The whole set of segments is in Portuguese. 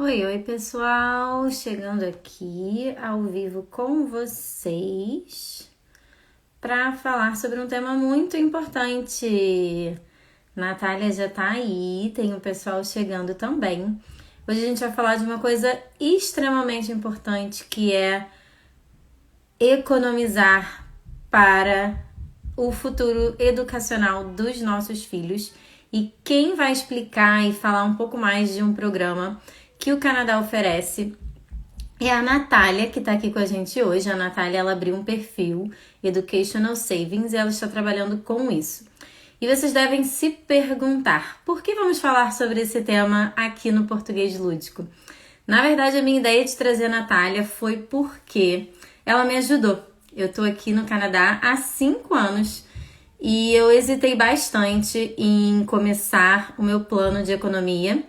Oi, oi pessoal, chegando aqui ao vivo com vocês para falar sobre um tema muito importante. Natália já tá aí, tem o pessoal chegando também. Hoje a gente vai falar de uma coisa extremamente importante que é economizar para o futuro educacional dos nossos filhos. E quem vai explicar e falar um pouco mais de um programa que o Canadá oferece é a Natália, que está aqui com a gente hoje. A Natália, ela abriu um perfil Educational Savings e ela está trabalhando com isso. E vocês devem se perguntar, por que vamos falar sobre esse tema aqui no Português Lúdico? Na verdade, a minha ideia de trazer a Natália foi porque ela me ajudou. Eu estou aqui no Canadá há 5 anos e eu hesitei bastante em começar o meu plano de economia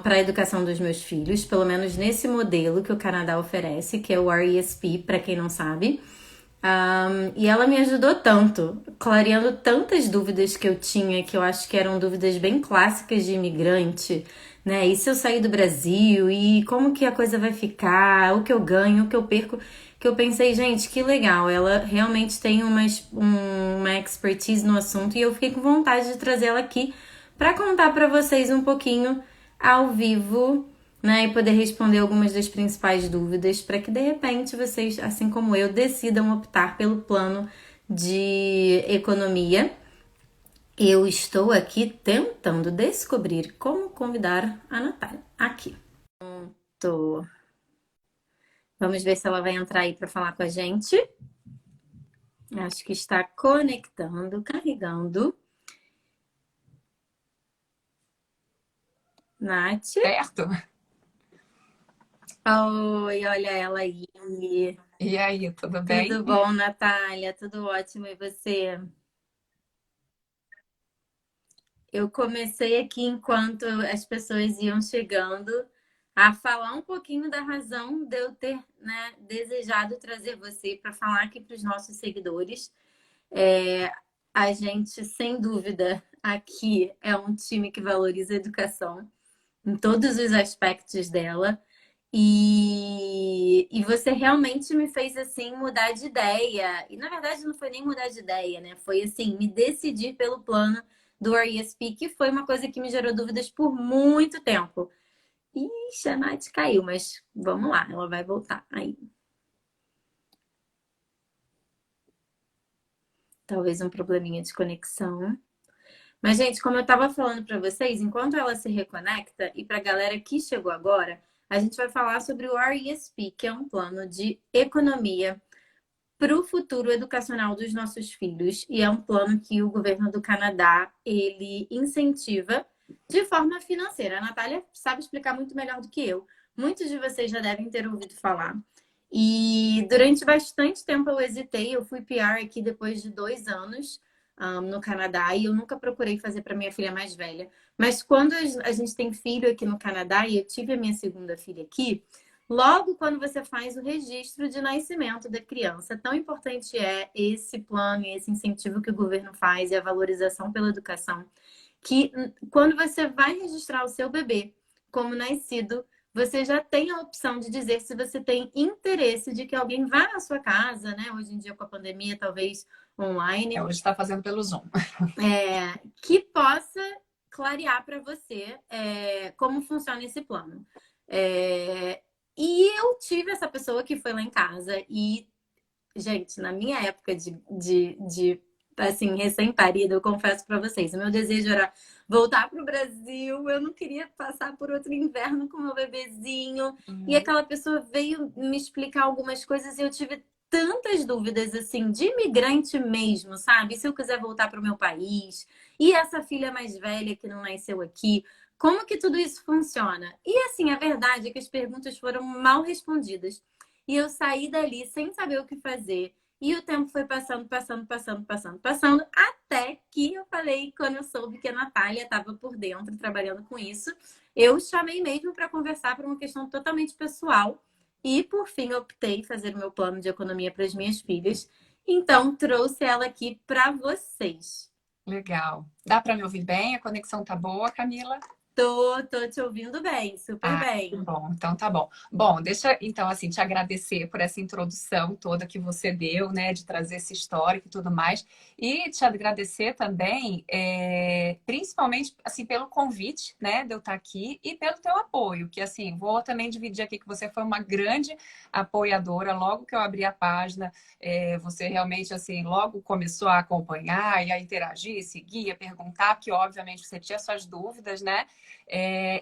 para a educação dos meus filhos, pelo menos nesse modelo que o Canadá oferece, que é o RESP, para quem não sabe. E ela me ajudou tanto, clareando tantas dúvidas que eu tinha, que eu acho que eram dúvidas bem clássicas de imigrante, né? E se eu sair do Brasil? E como que a coisa vai ficar? O que eu ganho? O que eu perco? Que eu pensei, gente, que legal, ela realmente tem uma expertise no assunto e eu fiquei com vontade de trazer ela aqui para contar para vocês um pouquinho ao vivo, né, e poder responder algumas das principais dúvidas para que de repente vocês, assim como eu, decidam optar pelo plano de economia. Eu estou aqui tentando descobrir como convidar a Natália aqui. Tô. Vamos ver se ela vai entrar aí para falar com a gente. Acho que está conectando, carregando. Nath. Certo? Oi, olha ela aí. E aí, tudo bem? Tudo bom, Natália? Tudo ótimo. E você? Eu comecei aqui enquanto as pessoas iam chegando a falar um pouquinho da razão de eu ter, né, desejado trazer você para falar aqui para os nossos seguidores. A gente, sem dúvida, aqui é um time que valoriza a educação em todos os aspectos dela. E você realmente me fez assim mudar de ideia. E na verdade não foi nem mudar de ideia, né? Foi assim, me decidir pelo plano do RESP, que foi uma coisa que me gerou dúvidas por muito tempo. Ixi, a Nath caiu, mas vamos lá, ela vai voltar aí. Talvez um probleminha de conexão. Mas, gente, como eu estava falando para vocês, enquanto ela se reconecta, e para a galera que chegou agora, a gente vai falar sobre o RESP, que é um plano de economia para o futuro educacional dos nossos filhos. E é um plano que o governo do Canadá, ele incentiva de forma financeira. A Natália sabe explicar muito melhor do que eu. Muitos de vocês já devem ter ouvido falar. E durante bastante tempo eu hesitei. Eu fui PR aqui depois de 2 anos no Canadá e eu nunca procurei fazer para minha filha mais velha. Mas quando a gente tem filho aqui no Canadá e eu tive a minha segunda filha aqui, logo quando você faz o registro de nascimento da criança, tão importante é esse plano e esse incentivo que o governo faz e a valorização pela educação, que quando você vai registrar o seu bebê como nascido, você já tem a opção de dizer se você tem interesse de que alguém vá à sua casa, né? Hoje em dia com a pandemia, talvez online, Hoje está fazendo pelo Zoom. que possa clarear para você como funciona esse plano. E eu tive essa pessoa que foi lá em casa e, gente, na minha época de assim, recém-parida, eu confesso para vocês, o meu desejo era voltar para o Brasil, eu não queria passar por outro inverno com meu bebezinho. E Uhum. aquela pessoa veio me explicar algumas coisas e eu tive tantas dúvidas, assim, de imigrante mesmo, sabe? Se eu quiser voltar para o meu país, e essa filha mais velha que não nasceu aqui, como que tudo isso funciona? E assim, a verdade é que as perguntas foram mal respondidas. E eu saí dali sem saber o que fazer. E o tempo foi passando, passando, passando, passando, passando, até que eu falei, quando eu soube que a Natália estava por dentro trabalhando com isso, eu chamei mesmo para conversar por uma questão totalmente pessoal. E por fim optei em fazer o meu plano de economia para as minhas filhas. Então trouxe ela aqui para vocês. Legal. Dá para me ouvir bem? A conexão tá boa, Camila? Tô te ouvindo bem, super Ah, que bem. bom, então tá bom. Bom, deixa então assim te agradecer por essa introdução toda que você deu, né, de trazer esse histórico e tudo mais, e te agradecer também, principalmente assim pelo convite, né, de eu estar aqui e pelo teu apoio, que assim vou também dividir aqui que você foi uma grande apoiadora logo que eu abri a página, você realmente assim logo começou a acompanhar e a interagir, seguir, a perguntar, que obviamente você tinha suas dúvidas, né?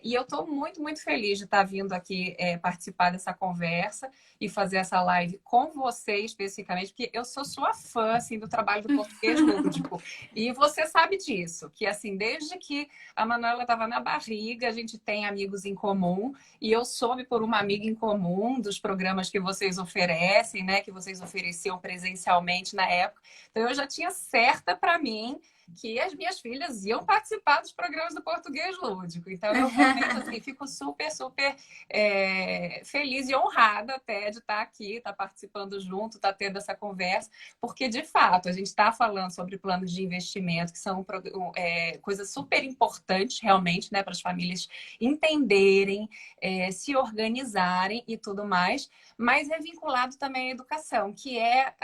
E eu estou muito, muito feliz de estar vindo aqui participar dessa conversa e fazer essa live com você especificamente, porque eu sou sua fã assim, do trabalho do Português Lúdico. E você sabe disso, que assim, desde que a Manuela estava na barriga, a gente tem amigos em comum, e eu soube por uma amiga em comum dos programas que vocês oferecem, né? Que vocês ofereciam presencialmente na época. Então eu já tinha certa para mim que as minhas filhas iam participar dos programas do Português Lúdico. Então, eu realmente assim, fico super, super feliz e honrada até de estar aqui, estar participando junto, estar tendo essa conversa, porque, de fato, a gente está falando sobre planos de investimento, que são coisas super importantes, realmente, né, para as famílias entenderem, se organizarem e tudo mais, mas é vinculado também à educação, que é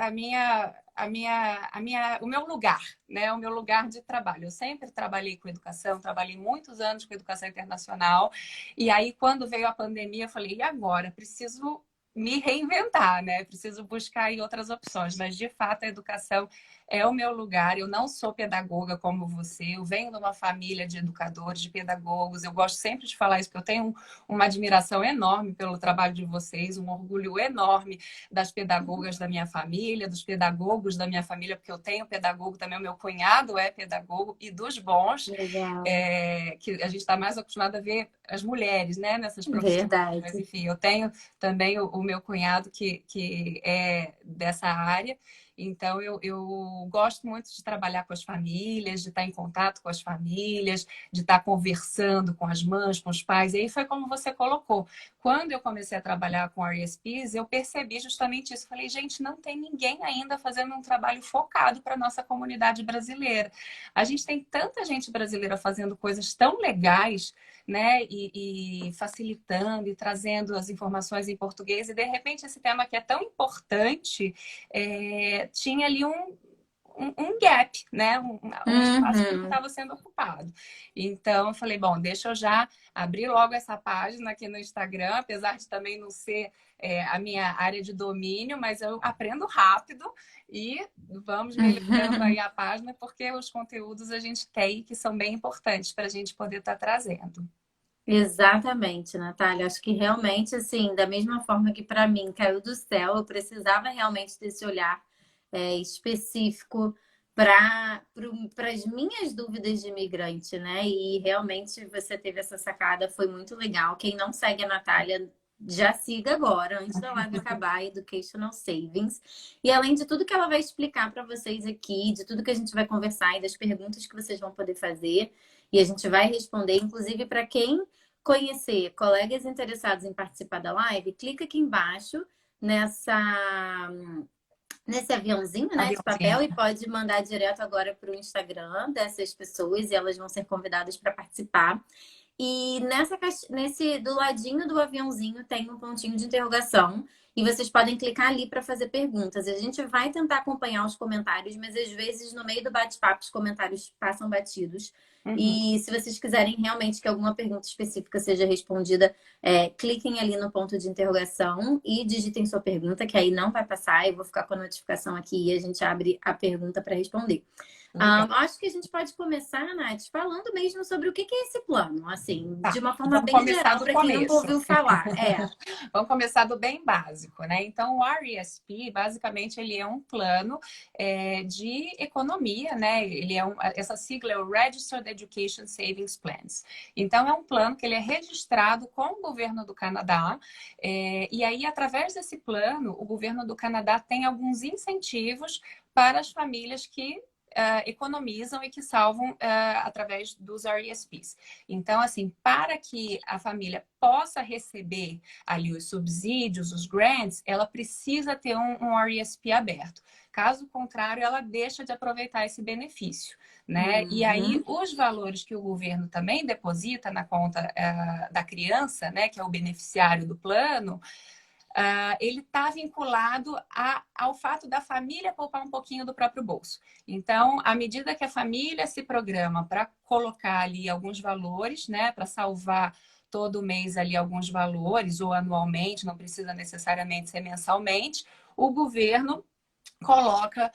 o meu lugar, né? O meu lugar de trabalho. Eu sempre trabalhei com educação, trabalhei muitos anos com educação internacional, e aí quando veio a pandemia, eu falei, e agora? Preciso me reinventar, né? Preciso buscar aí outras opções, mas de fato a educação é o meu lugar. Eu não sou pedagoga como você, eu venho de uma família de educadores, de pedagogos. Eu gosto sempre de falar isso, porque eu tenho uma admiração enorme pelo trabalho de vocês, um orgulho enorme das pedagogas da minha família, dos pedagogos da minha família, porque eu tenho pedagogo também, o meu cunhado é pedagogo, e dos bons, Legal. que a gente está mais acostumado a ver as mulheres, né, nessas profissões. Mas, Verdade. enfim, eu tenho também o meu cunhado que é dessa área, então eu gosto muito de trabalhar com as famílias, de estar em contato com as famílias, de estar conversando com as mães, com os pais. E aí foi como você colocou. Quando eu comecei a trabalhar com RSPs, eu percebi justamente isso. Falei, gente, não tem ninguém ainda fazendo um trabalho focado para a nossa comunidade brasileira. A gente tem tanta gente brasileira fazendo coisas tão legais, né? E facilitando e trazendo as informações em português. E, de repente, esse tema que é tão importante, tinha ali um gap, né? Um espaço que não Uhum. estava sendo ocupado. Então, eu falei, bom, deixa eu já abrir logo essa página aqui no Instagram, apesar de também não ser a minha área de domínio, mas eu aprendo rápido e vamos melhorando aí a página, porque os conteúdos a gente tem que são bem importantes para a gente poder estar trazendo. Exatamente, Natália. Acho que realmente, assim, da mesma forma que para mim caiu do céu, eu precisava realmente desse olhar específico para as minhas dúvidas de imigrante, né? E realmente você teve essa sacada, foi muito legal. Quem não segue a Natália, já siga agora, antes da live acabar, Educational Savings. E além de tudo que ela vai explicar para vocês aqui, de tudo que a gente vai conversar e das perguntas que vocês vão poder fazer, e a gente vai responder, inclusive para quem conhecer colegas interessados em participar da live, clica aqui embaixo nesse aviãozinho, né, de Aviãozinho. papel e pode mandar direto agora para o Instagram dessas pessoas e elas vão ser convidadas para participar. E nesse do ladinho do aviãozinho tem um pontinho de interrogação e vocês podem clicar ali para fazer perguntas. A gente vai tentar acompanhar os comentários, mas às vezes no meio do bate-papo os comentários passam batidos. Uhum. E se vocês quiserem realmente que alguma pergunta específica seja respondida, cliquem ali no ponto de interrogação e digitem sua pergunta, que aí não vai passar. Eu vou ficar com a notificação aqui e a gente abre a pergunta para responder. Legal. Acho que a gente pode começar, Nath, falando mesmo sobre o que é esse plano, assim, Tá, de uma forma vamos bem começar geral, do para quem nunca começo. ouviu falar. Vamos começar do bem básico, né? Então, o RESP, basicamente, ele é um plano de economia, né? Essa sigla é o Registered Education Savings Plans. Então, é um plano que ele é registrado com o governo do Canadá, e aí, através desse plano, o governo do Canadá tem alguns incentivos para as famílias que economizam e que salvam através dos RESPs. Então, assim, para que a família possa receber ali os subsídios, os grants, ela precisa ter um RESP aberto. Caso contrário, ela deixa de aproveitar esse benefício, né? E aí, os valores que o governo também deposita na conta da criança, né, que é o beneficiário do plano, ele está vinculado ao fato da família poupar um pouquinho do próprio bolso. Então, à medida que a família se programa para colocar ali alguns valores, né, para salvar todo mês ali alguns valores, ou anualmente, não precisa necessariamente ser mensalmente, o governo coloca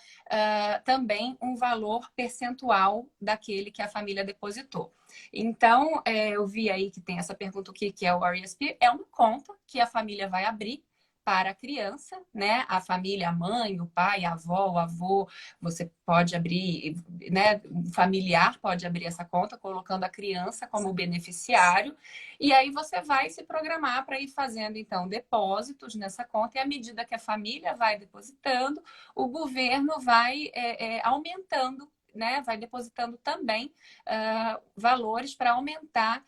também um valor percentual daquele que a família depositou. Então, eu vi aí que tem essa pergunta, o que é o RESP? É uma conta que a família vai abrir para a criança, né? A família, a mãe, o pai, a avó, o avô, você pode abrir, né? Um familiar pode abrir essa conta colocando a criança como beneficiário, e aí você vai se programar para ir fazendo, então, depósitos nessa conta, e à medida que a família vai depositando, o governo vai aumentando, né? Vai depositando também valores para aumentar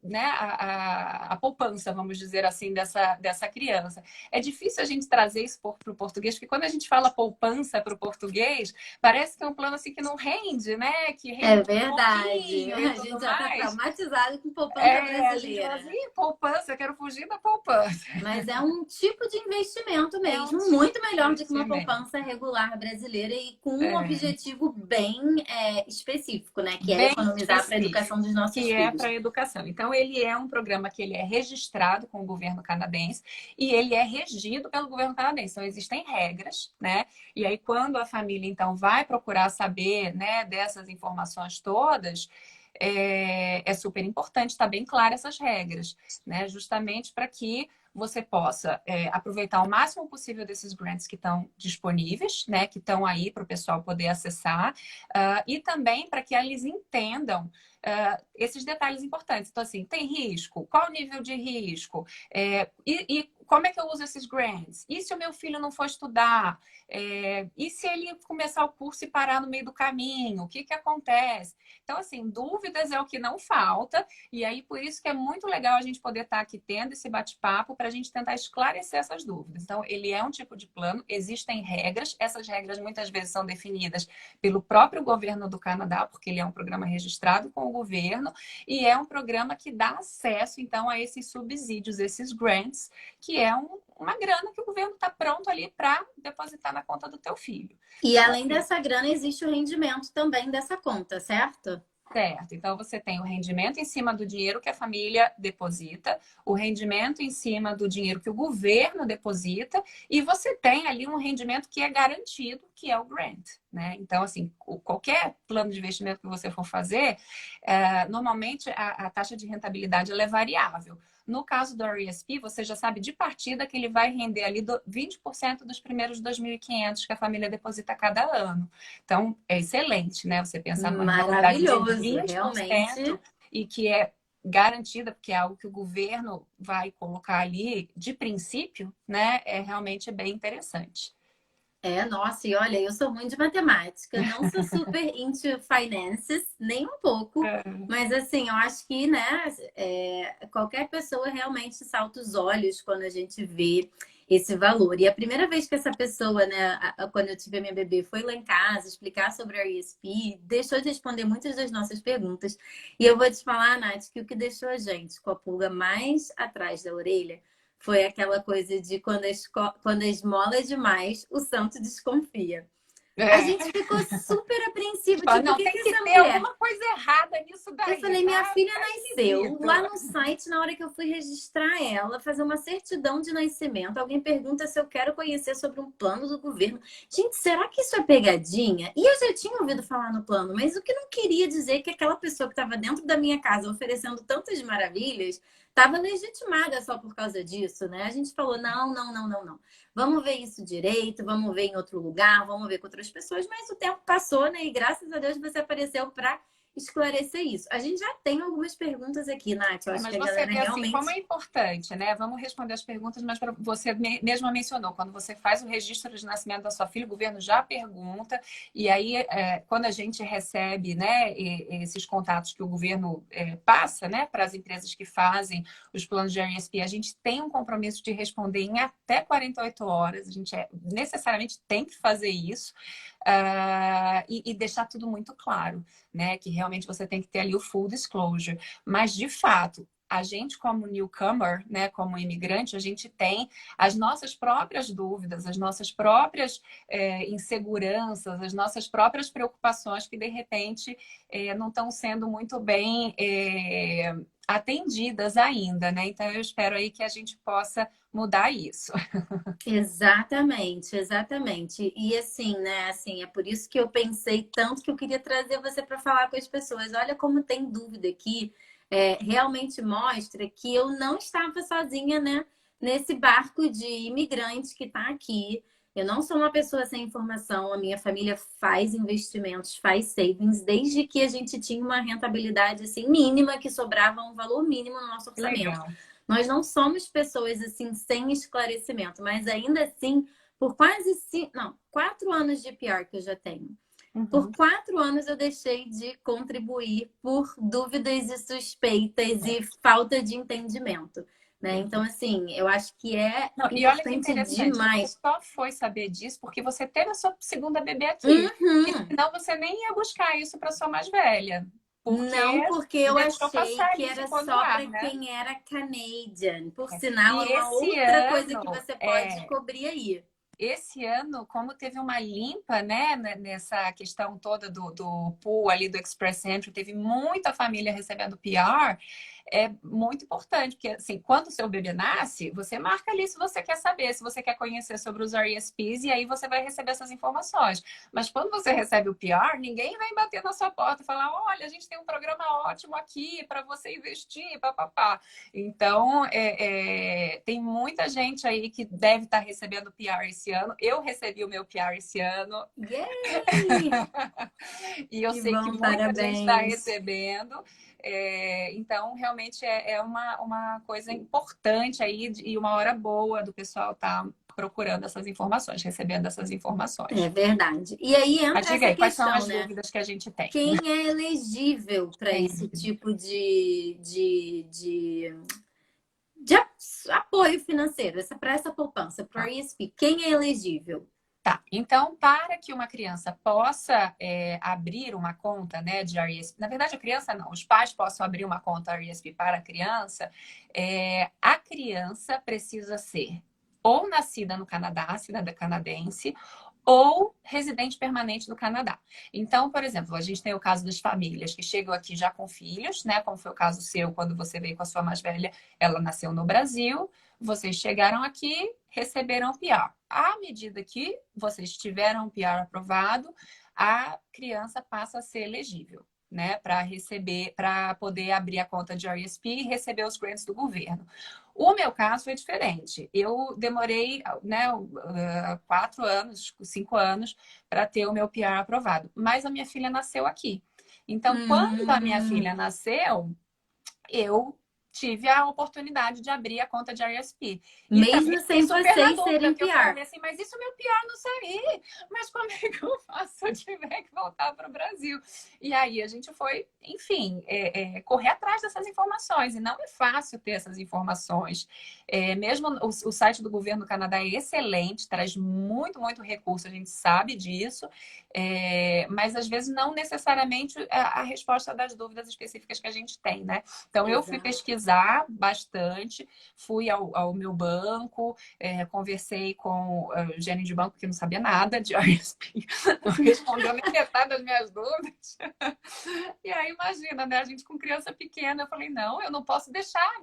né? a poupança, vamos dizer assim, dessa criança. É difícil a gente trazer isso para o português, porque quando a gente fala poupança para o português, parece que é um plano assim que não rende, né? Que rende É verdade. pouquinho e A tudo gente já está mais. traumatizado com poupança A gente fala brasileira. assim, poupança, eu quero fugir da poupança. Mas é um tipo de investimento É um mesmo, tipo muito de melhor do que uma investimento. poupança regular brasileira e com um É. objetivo bem específico, né? Que é Bem economizar para a específico, educação dos nossos que é filhos. para a educação. Então, ele é um programa que ele é registrado com o governo canadense e ele é regido pelo governo canadense. Então, existem regras, né? E aí, quando a família, então, vai procurar saber, né, dessas informações todas, é super importante estar bem claro essas regras, né? Justamente para que você possa aproveitar o máximo possível desses grants que estão disponíveis, né? Que estão aí para o pessoal poder acessar, e também para que eles entendam esses detalhes importantes. Então, assim, tem risco? Qual o nível de risco? E como é que eu uso esses grants? E se o meu filho não for estudar? E se ele começar o curso e parar no meio do caminho? O que que acontece? Então, assim, dúvidas é o que não falta. E aí, por isso que é muito legal a gente poder estar aqui tendo esse bate-papo para a gente tentar esclarecer essas dúvidas. Então, ele é um tipo de plano, existem regras. Essas regras muitas vezes são definidas pelo próprio governo do Canadá, porque ele é um programa registrado com o governo, e é um programa que dá acesso, então, a esses subsídios, esses grants, que é uma grana que o governo está pronto ali para depositar na conta do teu filho. E Então, além assim, dessa grana, existe o rendimento também dessa conta, certo? certo. Então, você tem o rendimento em cima do dinheiro que a família deposita, o rendimento em cima do dinheiro que o governo deposita, e você tem ali um rendimento que é garantido, que é o grant, né? Então, assim, qualquer plano de investimento que você for fazer, normalmente a taxa de rentabilidade ela é variável. No caso do RESP, você já sabe de partida que ele vai render ali 20% dos primeiros 2.500 que a família deposita cada ano. Então, é excelente, né? Você pensar numa rentabilidade de Maravilhoso, 20% realmente. e que é garantida, porque é algo que o governo vai colocar ali de princípio, né? É realmente bem interessante. Nossa, e olha, eu sou muito de matemática, não sou super into finances, nem um pouco, mas assim, eu acho que, né, qualquer pessoa realmente salta os olhos quando a gente vê esse valor. E a primeira vez que essa pessoa, né, quando eu tive a minha bebê, foi lá em casa explicar sobre a ESP, deixou de responder muitas das nossas perguntas. E eu vou te falar, Nath, que o que deixou a gente com a pulga mais atrás da orelha foi aquela coisa de quando a esmola é demais, o santo desconfia. A É. gente ficou super apreensivo, Fala, tipo, o não, que tem que que essa ter mulher... alguma coisa errada nisso Eu daí, falei, minha tá? filha Tá nasceu. esquisito. Lá no site, na hora que eu fui registrar ela, fazer uma certidão de nascimento, alguém pergunta se eu quero conhecer sobre um plano do governo. Gente, será que isso é pegadinha? E eu já tinha ouvido falar no plano, mas o que não queria dizer que aquela pessoa que estava dentro da minha casa oferecendo tantas maravilhas estava legitimada só por causa disso, né? A gente falou, não, não, não, não, não. Vamos ver isso direito, vamos ver em outro lugar, vamos ver com outras pessoas, mas o tempo passou, né? E graças a Deus você apareceu para esclarecer isso. A gente já tem algumas perguntas aqui, Nath. Eu acho Mas que a você galera vê assim, como realmente. é importante, né? Vamos responder as perguntas, mas você mesma mencionou, quando você faz o registro de nascimento da sua filha, o governo já pergunta, e aí quando a gente recebe, né, esses contatos que o governo passa, né, para as empresas que fazem os planos de RSP, a gente tem um compromisso de responder em até 48 horas, a gente necessariamente tem que fazer isso, e deixar tudo muito claro, né, que realmente você tem que ter ali o full disclosure. Mas, de fato, a gente, como newcomer, né, como imigrante, a gente tem as nossas próprias dúvidas, as nossas próprias inseguranças, as nossas próprias preocupações que, de repente, não estão sendo muito bem atendidas ainda, né? Então, eu espero aí que a gente possa mudar isso. Exatamente, exatamente. E assim, né? Assim, é por isso que eu pensei tanto que eu queria trazer você para falar com as pessoas. Olha como tem dúvida aqui. Realmente mostra que eu não estava sozinha, né? Nesse barco de imigrante que está aqui. Eu não sou uma pessoa sem informação. A minha família faz investimentos, faz savings, desde que a gente tinha uma rentabilidade assim mínima, que sobrava um valor mínimo no nosso Que orçamento. legal. Nós não somos pessoas assim sem esclarecimento, mas ainda assim, por quase 4 anos de PR que eu já tenho. Por Uhum. 4 anos eu deixei de contribuir por dúvidas e suspeitas e falta de entendimento, né? Então, assim, eu acho que é Não, e olha que importante interessante, você demais. só foi saber disso porque você teve a sua segunda bebê aqui. E Uhum. senão você nem ia buscar isso para sua mais velha. Não, Porque porque eu deixou achei passar que e era ficou no só ar, para né? quem era Canadian. Por E sinal, é uma esse outra coisa que ano, você pode cobrir aí. como teve uma limpa, né, nessa questão toda do pool ali do Express Entry, teve muita família recebendo PR, é muito importante, porque assim, quando o seu bebê nasce, você marca ali se você quer saber, se você quer conhecer sobre os RESPs, e aí você vai receber essas informações. Mas quando você recebe o PR, ninguém vai bater na sua porta e falar, olha, a gente tem um programa ótimo aqui para você investir, papapá. Então, tem muita gente aí que deve estar recebendo PR esse ano. Eu recebi o meu PR esse ano. Yay! E eu Que sei que bom, muita gente está parabéns. recebendo. Então, realmente é uma coisa importante aí e uma hora boa do pessoal estar procurando essas informações, recebendo essas É informações. verdade. E aí Mas entra diga essa aí, quais são questão, as né? dúvidas que a gente tem? Quem é elegível para Tem esse dúvida. tipo de apoio financeiro, para essa poupança, para o ESP? Quem é elegível? Tá, então, para que uma criança possa abrir uma conta, né, de RESP, na verdade, a criança não, os pais possam abrir uma conta RESP para a criança precisa ser ou nascida no Canadá, cidadã canadense, ou residente permanente do Canadá. Então, por exemplo, a gente tem o caso das famílias que chegam aqui já com filhos, né? Como foi o caso seu quando você veio com a sua mais velha, ela nasceu no Brasil, vocês chegaram aqui, receberam o PR. À medida que vocês tiveram o PR aprovado, a criança passa a ser elegível, né, para receber, para poder abrir a conta de RSP e receber os grants do governo. O meu caso foi diferente. Eu demorei, né, 4 anos, 5 anos para ter o meu PR aprovado. Mas a minha filha nasceu aqui. Então, quando a minha filha Hum, nasceu, eu tive a oportunidade de abrir a conta de RSP. E também mesmo fiquei sem super na vocês dúvida, serem porque eu falei PR. assim, mas e se o meu PR não sair? Mas como é que eu faço se eu tiver que voltar para o Brasil? E aí a gente foi, enfim, correr atrás dessas informações. E não é fácil ter essas informações. Mesmo o site do governo do Canadá é excelente, traz muito, muito recurso, a gente sabe disso. Mas às vezes não necessariamente a resposta das dúvidas específicas que a gente tem, né? Então, eu fui Exato. pesquisar bastante, fui ao meu banco, conversei com o gerente de banco que não sabia nada de RSP, não respondeu nem metade das minhas dúvidas. E aí, imagina, né? A gente com criança pequena, eu falei, não, eu não posso deixar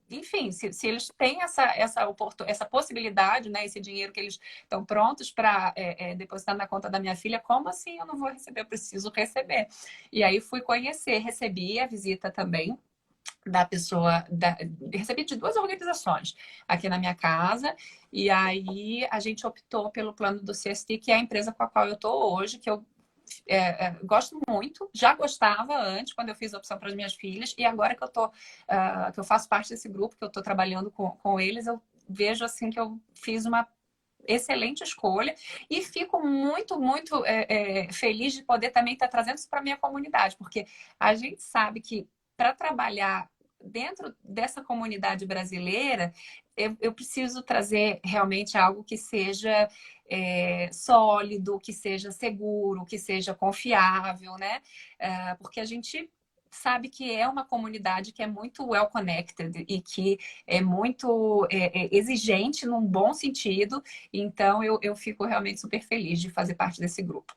enfim, se eles têm essa possibilidade, né, esse dinheiro que eles estão prontos para depositar na conta da minha filha, como assim eu não vou receber? Eu preciso receber. E aí fui conhecer, recebi a visita também da pessoa, recebi de 2 organizações aqui na minha casa, e aí a gente optou pelo plano do CST, que é a empresa com a qual eu estou hoje, que eu gosto muito, já gostava antes, quando eu fiz a opção para as minhas filhas, e agora que que eu faço parte desse grupo, que eu estou trabalhando com eles, eu vejo assim que eu fiz uma excelente escolha e fico muito feliz de poder também estar trazendo isso para a minha comunidade, porque a gente sabe que para trabalhar dentro dessa comunidade brasileira, eu preciso trazer realmente algo que seja sólido, que seja seguro, que seja confiável, né? Porque a gente sabe que é uma comunidade que é muito well connected e que é muito exigente num bom sentido. Então, eu fico realmente super feliz de fazer parte desse grupo.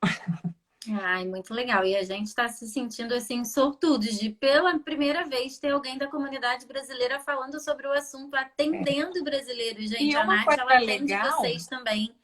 Ai, muito legal. E a gente está se sentindo assim sortudos de pela primeira vez ter alguém da comunidade brasileira falando sobre o assunto, atendendo brasileiros, gente. E A uma Nath, coisa ela atende legal, vocês também,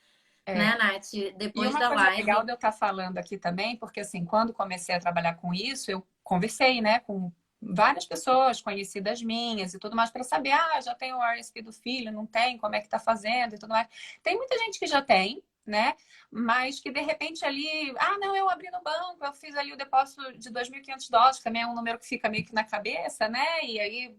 é, né, Nath? e Depois uma da coisa legal live. de eu estar falando aqui também, porque assim, quando comecei a trabalhar com isso, eu conversei, né, com várias pessoas conhecidas minhas e tudo mais para saber, já tem o RSP do filho, não tem, como é que tá fazendo e tudo mais. Tem muita gente que já tem, né? Mas que de repente ali, não, eu abri no banco, eu fiz ali o depósito de US$ 2.500, que também é um número que fica meio que na cabeça, né? E aí,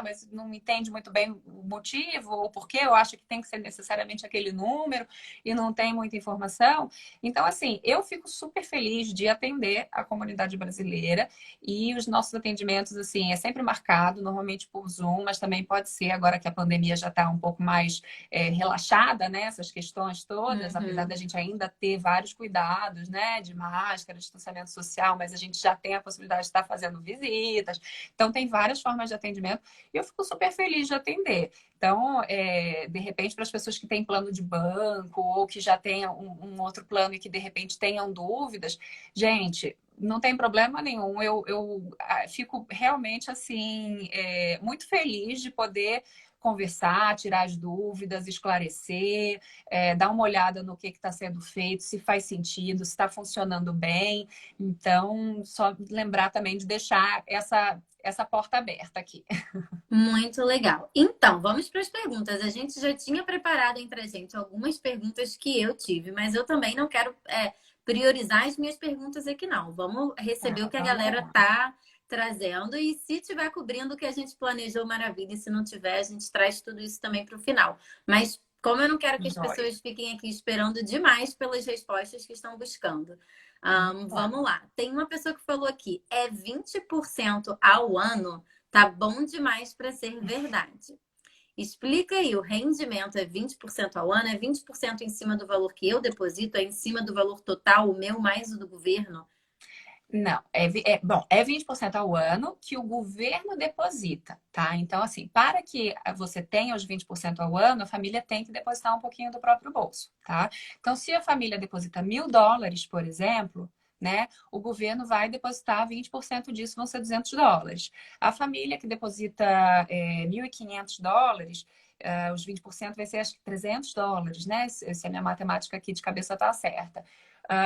mas não entende muito bem o motivo ou porquê, eu acho que tem que ser necessariamente aquele número e não tem muita informação. Então, assim, eu fico super feliz de atender a comunidade brasileira e os nossos atendimentos, assim, é sempre marcado, normalmente por Zoom, mas também pode ser, agora que a pandemia já está um pouco mais relaxada, né, essas questões todas, apesar da gente ainda ter vários cuidados, né, de máscara, distanciamento social, mas a gente já tem a possibilidade de estar fazendo visitas, então tem várias formas de atendimento e eu fico super feliz de atender. Então, de repente, para as pessoas que têm plano de banco ou que já tenham um outro plano e que de repente tenham dúvidas, gente, não tem problema nenhum. Eu fico realmente assim muito feliz de poder conversar, tirar as dúvidas, esclarecer, dar uma olhada no que está sendo feito, se faz sentido, se está funcionando bem. Então, só lembrar também de deixar essa porta aberta aqui. Muito legal. Então, vamos para as perguntas. A gente já tinha preparado entre a gente algumas perguntas que eu tive, mas eu também não quero priorizar as minhas perguntas aqui, não. Vamos receber o que a Vamos galera lá. tá trazendo e se tiver cobrindo o que a gente planejou, maravilha. E se não tiver, a gente traz tudo isso também para o final. Mas como eu não quero que as Joia. pessoas fiquem aqui esperando demais pelas respostas que estão buscando. Vamos lá. Tem uma pessoa que falou aqui, é 20% ao ano? Tá bom demais para ser verdade. Explica aí, o rendimento é 20% ao ano? É 20% em cima do valor que eu deposito? É em cima do valor total, o meu mais o do governo? Não, bom, é 20% ao ano que o governo deposita, tá? Então, assim, para que você tenha os 20% ao ano, a família tem que depositar um pouquinho do próprio bolso, tá? Então, se a família deposita US$ 1.000, por exemplo, né, o governo vai depositar 20% disso, vão ser US$ 200. A família que deposita US$ 1.500, os 20% vai ser acho que US$ 300, né? Se a minha matemática aqui de cabeça tá certa.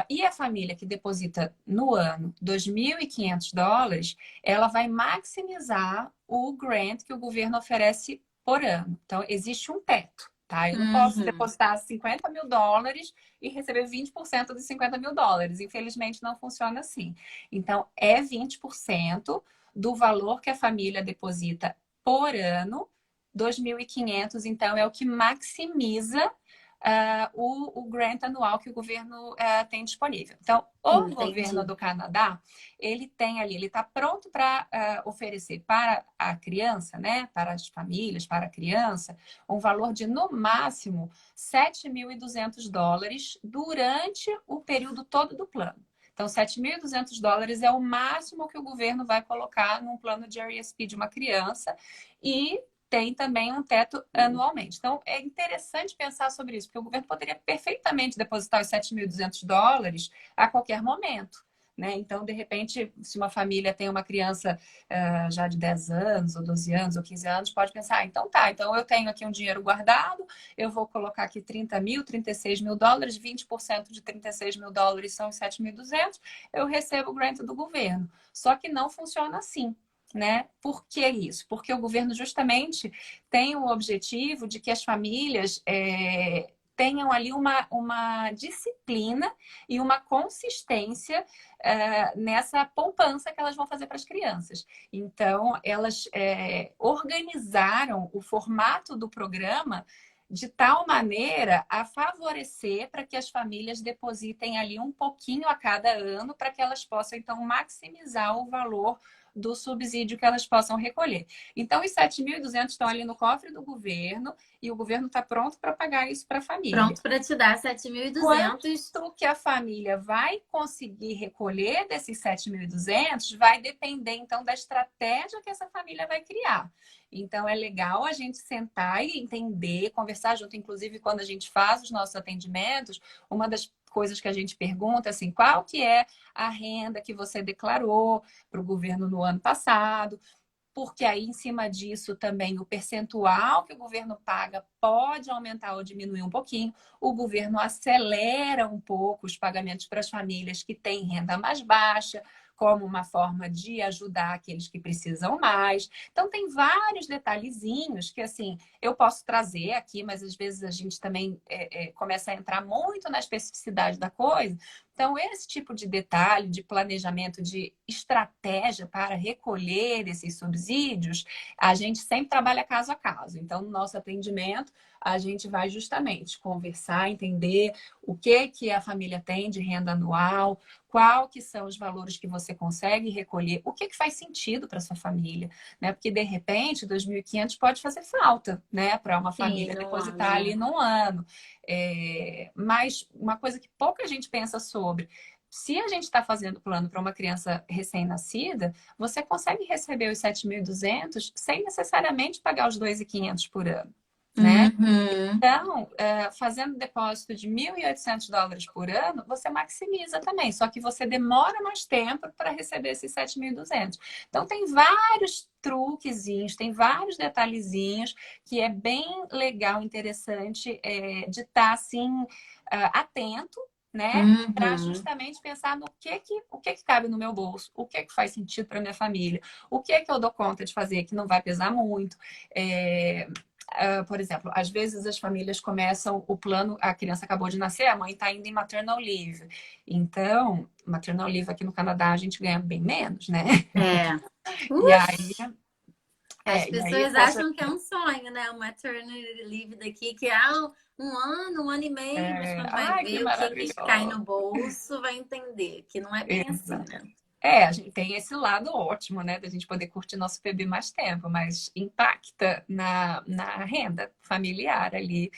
E a família que deposita no ano US$ 2.500, ela vai maximizar o grant que o governo oferece por ano. Então, existe um teto, tá? Eu não posso Uhum. depositar US$ 50.000 e receber 20% dos US$ 50.000. Infelizmente, não funciona assim. Então, é 20% do valor que a família deposita por ano. 2.500, então, é o que maximiza o grant anual que o governo tem disponível. Então, o governo Entendi. do Canadá, ele tem ali, ele está pronto para oferecer para a criança, né, para as famílias, para a criança, um valor de, no máximo, US$ 7.200 durante o período todo do plano. Então, US$ 7.200 é o máximo que o governo vai colocar num plano de RSP de uma criança e tem também um teto anualmente. Então, é interessante pensar sobre isso, porque o governo poderia perfeitamente depositar os US$ 7.200 a qualquer momento. Né? Então, de repente, se uma família tem uma criança já de 10 anos, ou 12 anos, ou 15 anos, pode pensar, então tá, então eu tenho aqui um dinheiro guardado, eu vou colocar aqui 30 mil, US$ 36.000, 20% de US$ 36.000 são os 7.200, eu recebo o grant do governo. Só que não funciona assim. Né? Por que isso? Porque o governo justamente tem o objetivo de que as famílias tenham ali uma disciplina e uma consistência nessa poupança que elas vão fazer para as crianças. Então, elas organizaram o formato do programa de tal maneira a favorecer para que as famílias depositem ali um pouquinho a cada ano para que elas possam, então, maximizar o valor do subsídio que elas possam recolher. Então, os 7.200 estão ali no cofre do governo e o governo está pronto para pagar isso para a família. Pronto para te dar 7.200. Quanto que a família vai conseguir recolher desses 7.200 vai depender, então, da estratégia que essa família vai criar. Então, é legal a gente sentar e entender, conversar junto. Inclusive, quando a gente faz os nossos atendimentos, uma das coisas que a gente pergunta, assim, qual que é a renda que você declarou para o governo no ano passado? Porque aí, em cima disso, também o percentual que o governo paga pode aumentar ou diminuir um pouquinho. O governo acelera um pouco os pagamentos para as famílias que têm renda mais baixa, como uma forma de ajudar aqueles que precisam mais. Então, tem vários detalhezinhos que, assim, eu posso trazer aqui, mas às vezes a gente também começa a entrar muito na especificidade da coisa. Então, esse tipo de detalhe, de planejamento, de estratégia para recolher esses subsídios, a gente sempre trabalha caso a caso. Então, no nosso atendimento, a gente vai justamente conversar, entender o que a família tem de renda anual, qual que são os valores que você consegue recolher, o que faz sentido para sua família, né? Porque, de repente, 2.500 pode fazer falta, né? Para uma família depositar ali num ano. Mas uma coisa que pouca gente pensa sobre, se a gente está fazendo plano para uma criança recém-nascida, você consegue receber os 7.200 sem necessariamente pagar os 2.500 por ano, né? Uhum. Então, fazendo depósito de $1.800 por ano, você maximiza também, só que você demora mais tempo para receber esses 7.200. Então, tem vários truquezinhos, tem vários detalhezinhos que é bem legal, interessante de estar, assim, atento, né? Para justamente pensar no o que cabe no meu bolso, o que faz sentido para minha família, o que eu dou conta de fazer que não vai pesar muito. Por exemplo, às vezes as famílias começam o plano, a criança acabou de nascer, a mãe está indo em maternal leave. Então, maternal leave aqui no Canadá a gente ganha bem menos, né? E aí, as pessoas acham que é um sonho, né? Uma maternity leave daqui, que é um ano e meio, mas quando vai que ver o que cai no maravilhoso. bolso, vai entender que não é bem assim, né? A gente tem esse lado ótimo, né, da gente poder curtir nosso bebê mais tempo, mas impacta na renda familiar ali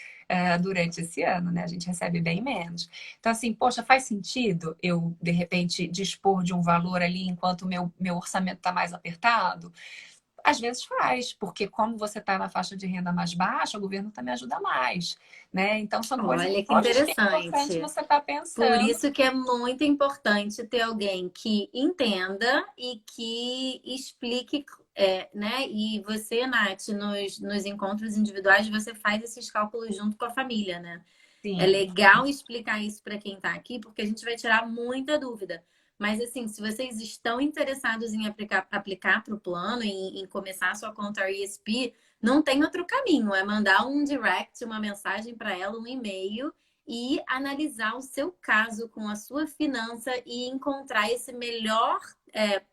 durante esse ano, né? A gente recebe bem menos. Então, assim, poxa, faz sentido eu, de repente, dispor de um valor ali enquanto o meu orçamento está mais apertado? Às vezes faz, porque como você está na faixa de renda mais baixa, o governo também ajuda mais, né? Então, são coisas Olha que que é importante interessante. você estar Por pensando. isso que é muito importante ter alguém que entenda e que explique, né? E você, Nath, nos encontros individuais, você faz esses cálculos junto com a família, né? É Sim. legal explicar isso para quem está aqui, porque a gente vai tirar muita dúvida. Mas, assim, se vocês estão interessados em aplicar para o plano, em começar a sua conta RESP, não tem outro caminho. É mandar um direct, uma mensagem para ela, um e-mail e analisar o seu caso com a sua finança e encontrar esse melhor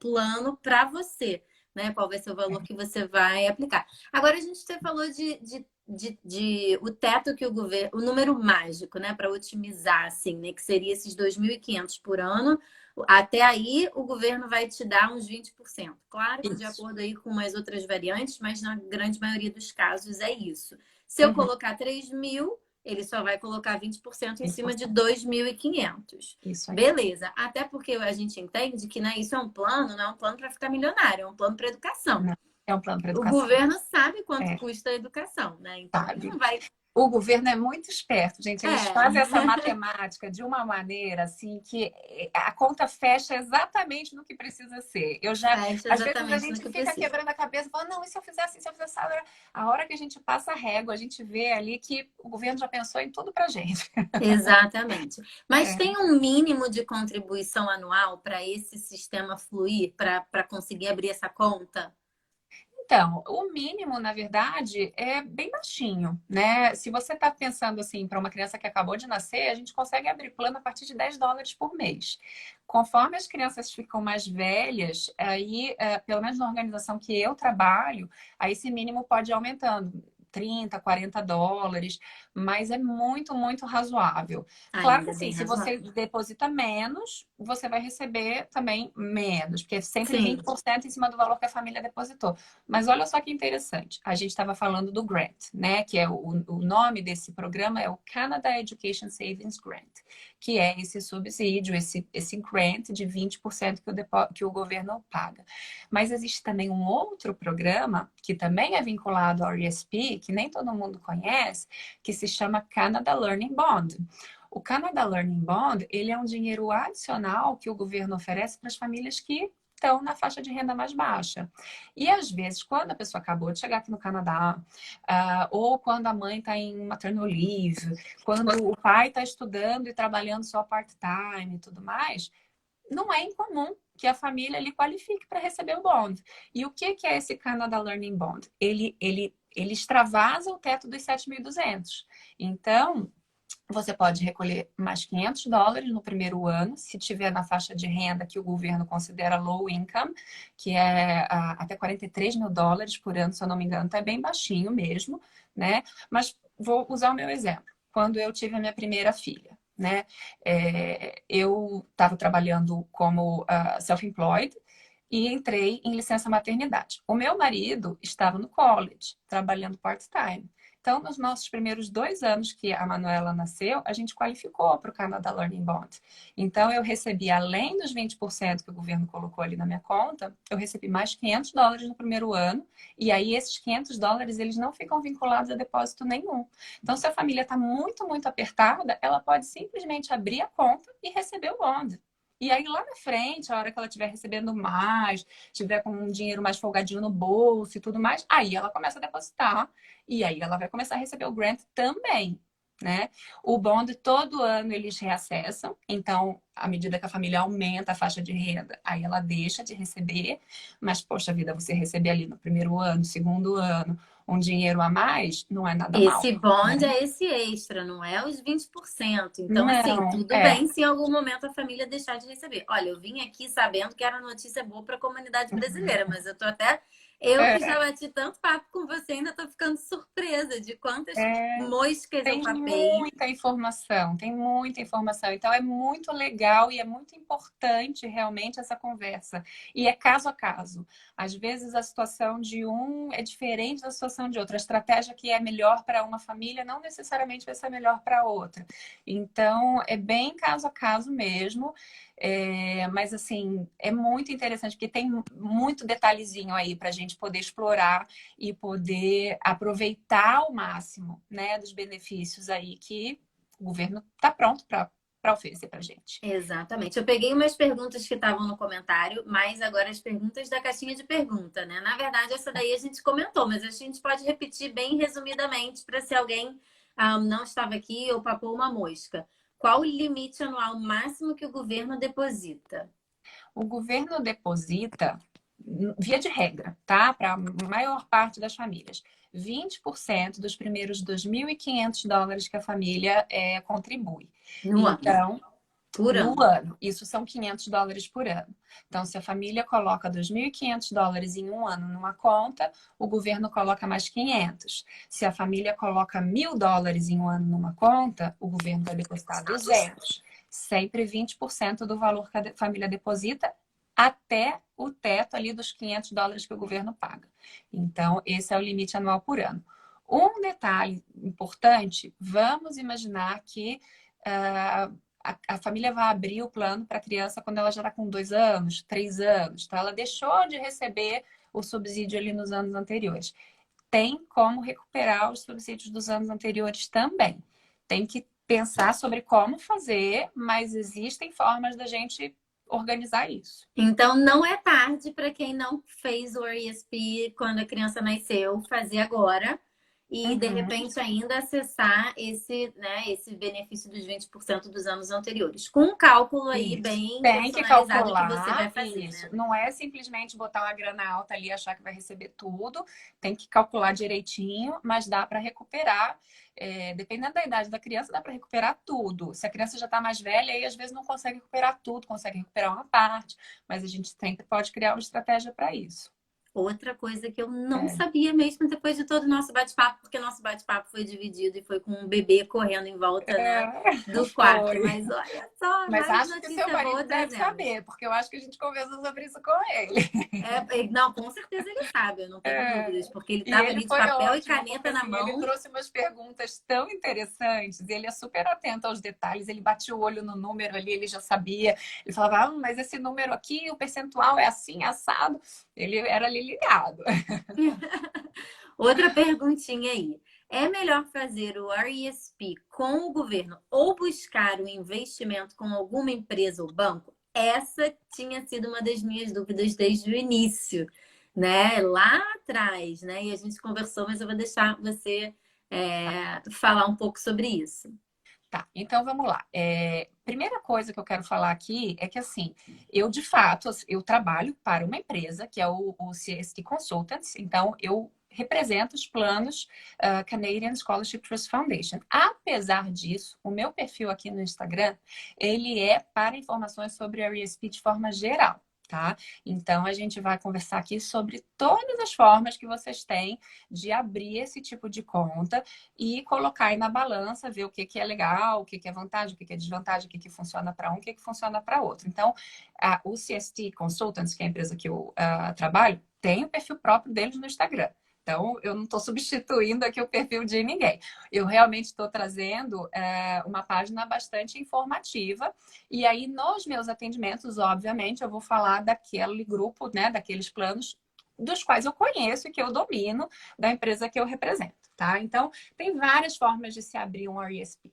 plano para você, né? Qual vai ser o valor que você vai aplicar. Agora, a gente falou de o teto que o governo, o número mágico, né, para otimizar, assim, né, que seria esses 2.500 por ano. Até aí, o governo vai te dar uns 20%. Claro que de Isso. acordo aí com as outras variantes, mas na grande maioria dos casos é isso. Se eu Uhum. colocar 3.000, ele só vai colocar 20% em cima de 20%. 2.500. Isso aí. Beleza. Até porque a gente entende que, né, isso é um plano, não é um plano para ficar milionário, é um plano para educação. Não, é um plano para O educação. governo sabe quanto É, custa a educação, né? Então ele sabe? não vai. O governo é muito esperto, gente. Eles fazem essa É, matemática de uma maneira assim que a conta fecha exatamente no que precisa ser. fecha Às vezes a exatamente no gente que fica precisa. quebrando a cabeça, falando, não, e se eu fizer assim, se eu fizer essa hora? A hora que a gente passa a régua, a gente vê ali que o governo já pensou em tudo pra gente. Exatamente. Mas É. tem um mínimo de contribuição anual para esse sistema fluir, para conseguir abrir essa conta? Então, o mínimo, na verdade, é bem baixinho, né? Se você está pensando assim, para uma criança que acabou de nascer, a gente consegue abrir plano a partir de US$ 10 por mês. Conforme as crianças ficam mais velhas, aí, pelo menos na organização que eu trabalho, aí esse mínimo pode ir aumentando. US$ 30, US$ 40, mas é muito, muito razoável. Claro que Ainda assim, bem se você razoável. deposita menos, você vai receber também menos, porque é sempre Sim. 20% em cima do valor que a família depositou. Mas olha só que interessante, a gente estava falando do grant, né? Que é o nome desse programa é o Canada Education Savings Grant, que é esse subsídio, esse grant de 20% que o governo paga. Mas existe também um outro programa que também é vinculado ao RESP, que nem todo mundo conhece, que se chama Canada Learning Bond. O Canada Learning Bond, ele é um dinheiro adicional que o governo oferece para as famílias que estão na faixa de renda mais baixa. E às vezes, quando a pessoa acabou de chegar aqui no Canadá, ou quando a mãe está em maternal leave, quando o pai está estudando e trabalhando só part-time e tudo mais, não é incomum que a família lhe qualifique para receber o bond. E o que é esse Canada Learning Bond? Ele extravasa o teto dos 7.200. Então, você pode recolher mais US$ 500 no primeiro ano, se tiver na faixa de renda que o governo considera low income, que é até US$ 43.000 por ano, se eu não me engano, então é bem baixinho mesmo, né? Mas vou usar o meu exemplo. Quando eu tive a minha primeira filha, né? Eu estava trabalhando como self-employed e entrei em licença maternidade. O meu marido estava no college, trabalhando part-time. Então, nos nossos primeiros 2 anos que a Manuela nasceu, a gente qualificou para o Canada Learning Bond. Então, eu recebi, além dos 20% que o governo colocou ali na minha conta, eu recebi mais US$ 500 no primeiro ano. E aí, esses US$ 500, eles não ficam vinculados a depósito nenhum. Então, se a família está muito, muito apertada, ela pode simplesmente abrir a conta e receber o bond. E aí, lá na frente, a hora que ela estiver recebendo mais, estiver com um dinheiro mais folgadinho no bolso e tudo mais, aí ela começa a depositar e aí ela vai começar a receber o grant também, né? O bond todo ano eles reacessam, então à medida que a família aumenta a faixa de renda, aí ela deixa de receber, mas poxa vida, você receber ali no primeiro ano, segundo ano, um dinheiro a mais, não é nada mal, Esse bond né? é esse extra, não é os 20%. Então, assim, Não, tudo bem se em algum momento a família deixar de receber. Olha, eu vim aqui sabendo que era notícia boa para a comunidade brasileira, mas eu tô até. Eu que já é, bati tanto papo com você, ainda tô ficando surpresa de quantas é, moscas eu tem papei. muita informação, tem muita informação. Então é muito legal e é muito importante realmente essa conversa. E é caso a caso. Às vezes a situação de um é diferente da situação de outra. A estratégia que é melhor para uma família não necessariamente vai ser melhor para outra. Então é bem caso a caso mesmo. Mas assim, é muito interessante porque tem muito detalhezinho aí para a gente poder explorar e poder aproveitar ao máximo, né, dos benefícios aí que o governo está pronto para oferecer para a gente. Exatamente. Eu peguei umas perguntas que estavam no comentário, mas agora as perguntas da caixinha de pergunta, né? Na verdade, essa daí a gente comentou, mas a gente pode repetir bem resumidamente para se alguém não estava aqui ou papou uma mosca. Qual o limite anual máximo que o governo deposita? O governo deposita, via de regra, tá? Para a maior parte das famílias, 20% dos primeiros US$ 2.500 que a família contribui. No ano. Então, Por no ano. ano, isso são US$ 500 por ano. Então, se a família coloca US$ 2.500 em um ano numa conta, o governo coloca mais 500. Se a família coloca US$ 1.000 em um ano numa conta, o governo vai depositar 200. Sempre 20% do valor que a família deposita até o teto ali dos US$ 500 que o governo paga. Então, esse é o limite anual por ano. Um detalhe importante, vamos imaginar que a família vai abrir o plano para a criança quando ela já está com 2 anos, 3 anos. Então, ela deixou de receber o subsídio ali nos anos anteriores. Tem como recuperar os subsídios dos anos anteriores também. Tem que pensar sobre como fazer, mas existem formas da gente organizar isso. Então, não é tarde para quem não fez o RESP quando a criança nasceu, fazer agora. e, de Uhum. repente, ainda acessar esse, né, esse benefício dos 20% dos anos anteriores, com um cálculo aí Isso. bem Tem que personalizado que você vai calcular fazer, isso. né? Não é simplesmente botar uma grana alta ali e achar que vai receber tudo. Tem que calcular direitinho, mas dá para recuperar. Dependendo da idade da criança, dá para recuperar tudo. Se a criança já está mais velha, aí às vezes não consegue recuperar tudo, consegue recuperar uma parte, mas a gente sempre pode criar uma estratégia para isso. Outra coisa que eu não É. sabia mesmo depois de todo o nosso bate-papo, porque nosso bate-papo foi dividido e foi com um bebê correndo em volta, né, do quarto. Foi. Mas olha só, Mas mais acho que seu notícia boa marido deve trazemos. saber, porque eu acho que a gente conversou sobre isso com ele. Não, com certeza ele sabe, eu não tenho dúvidas, É. porque ele E estava ele ali de foi papel e ótimo, porque caneta na assim, ele mão. trouxe umas perguntas tão interessantes, ele é super atento aos detalhes, ele batia o olho no número ali, ele já sabia. Ele falava, mas esse número aqui, o percentual é assim, assado. Ele era ali ligado. Outra perguntinha aí. É melhor fazer o RESP com o governo ou buscar o investimento com alguma empresa ou banco? Essa tinha sido uma das minhas dúvidas desde o início, né? Lá atrás, né? E a gente conversou, mas eu vou deixar você falar um pouco sobre isso. Tá, então vamos lá. Primeira coisa que eu quero falar aqui é que, assim, eu, de fato, eu trabalho para uma empresa, que é o CST Consultants, então eu represento os planos Canadian Scholarship Trust Foundation. Apesar disso, o meu perfil aqui no Instagram, ele é para informações sobre a RESP de forma geral. Tá? Então, a gente vai conversar aqui sobre todas as formas que vocês têm de abrir esse tipo de conta e colocar aí na balança, ver o que, que é legal, o que, que é vantagem, o que, que é desvantagem, o que, que funciona para um, o que, que funciona para outro. Então, o CST Consultants, que é a empresa que eu trabalho, tem o perfil próprio deles no Instagram. Então, eu não estou substituindo aqui o perfil de ninguém. Eu realmente estou trazendo uma página bastante informativa. E aí, nos meus atendimentos, obviamente, eu vou falar daquele grupo, né, daqueles planos dos quais eu conheço e que eu domino da empresa que eu represento, tá? Então, tem várias formas de se abrir um RESP.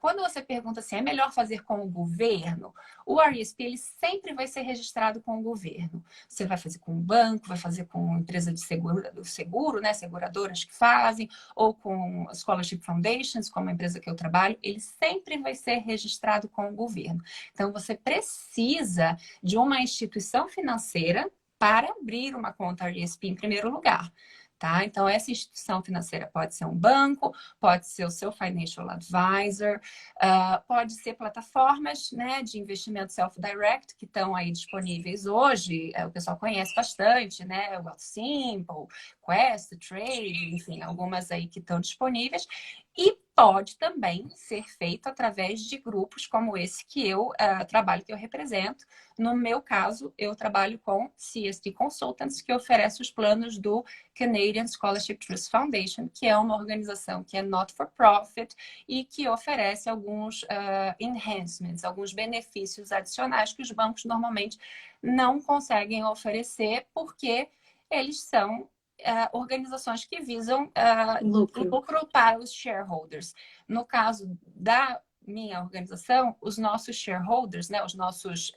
Quando você pergunta se é melhor fazer com o governo, o RESP ele sempre vai ser registrado com o governo. Você vai fazer com o banco, vai fazer com empresa de seguro, né, seguradoras que fazem, ou com Scholarship Foundations, como a empresa que eu trabalho, ele sempre vai ser registrado com o governo. Então, você precisa de uma instituição financeira para abrir uma conta RESP em primeiro lugar. Tá? Então, essa instituição financeira pode ser um banco, pode ser o seu financial advisor, pode ser plataformas, né, de investimento self-direct que estão aí disponíveis hoje. O pessoal conhece bastante, né? O Wealthsimple, Quest, Trade, enfim, algumas aí que estão disponíveis. E pode também ser feito através de grupos como esse que eu trabalho, que eu represento. No meu caso, eu trabalho com CST Consultants, que oferece os planos do Canadian Scholarship Trust Foundation, que é uma organização que é not for profit e que oferece alguns enhancements, alguns benefícios adicionais que os bancos normalmente não conseguem oferecer porque eles são organizações que visam Lucro. lucro para os shareholders. No caso da minha organização, os nossos shareholders, né, os nossos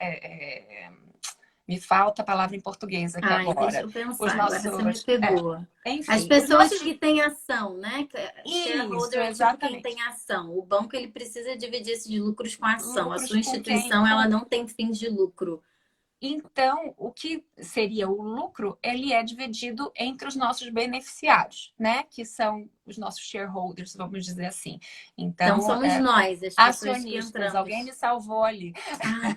me falta a palavra em português aqui Ai, deixa agora. eu Os pensar, agora você me nossos. pegou. As Enfim, os pessoas nossos. que têm ação, né? Isso, Shareholder é tipo quem tem exatamente. ação. O banco ele precisa dividir esses lucros com a ação. A Lucros sua com quem? instituição ela não tem fins de lucro. Então, o que seria o lucro, ele é dividido entre os nossos beneficiários, né? Que são os nossos shareholders, vamos dizer assim. Então Então, somos nós, as pessoas que acionistas, alguém entramos. me salvou ali. Ai,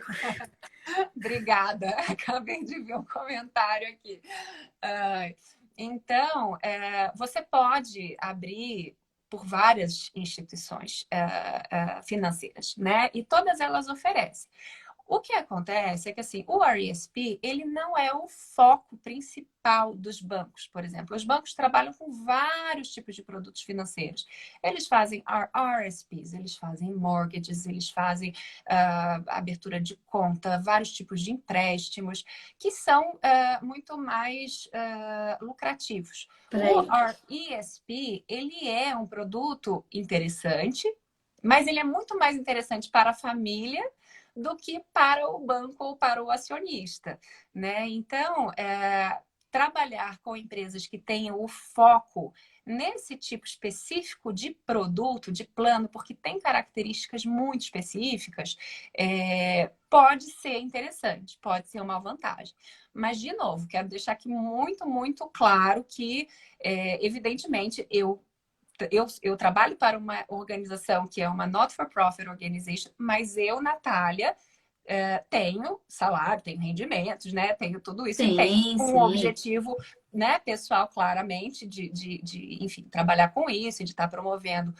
Obrigada, acabei de ver um comentário aqui. Então, você pode abrir por várias instituições financeiras, né? E todas elas oferecem. O que acontece é que assim, o RESP ele não é o foco principal dos bancos, por exemplo. Os bancos trabalham com vários tipos de produtos financeiros. Eles fazem RSPs, eles fazem mortgages, eles fazem abertura de conta, vários tipos de empréstimos que são muito mais lucrativos. O peraí. RESP ele é um produto interessante, mas ele é muito mais interessante para a família do que para o banco ou para o acionista, né? Então, trabalhar com empresas que tenham o foco nesse tipo específico de produto, de plano, porque tem características muito específicas, pode ser interessante, pode ser uma vantagem. Mas, de novo, quero deixar aqui muito, muito claro que, evidentemente, eu trabalho para uma organização que é uma not-for-profit organization, mas eu, Natália, tenho salário, tenho rendimentos, né? Tenho tudo isso e tenho Sim, um sim. objetivo, né, pessoal, claramente, enfim, trabalhar com isso, de estar promovendo,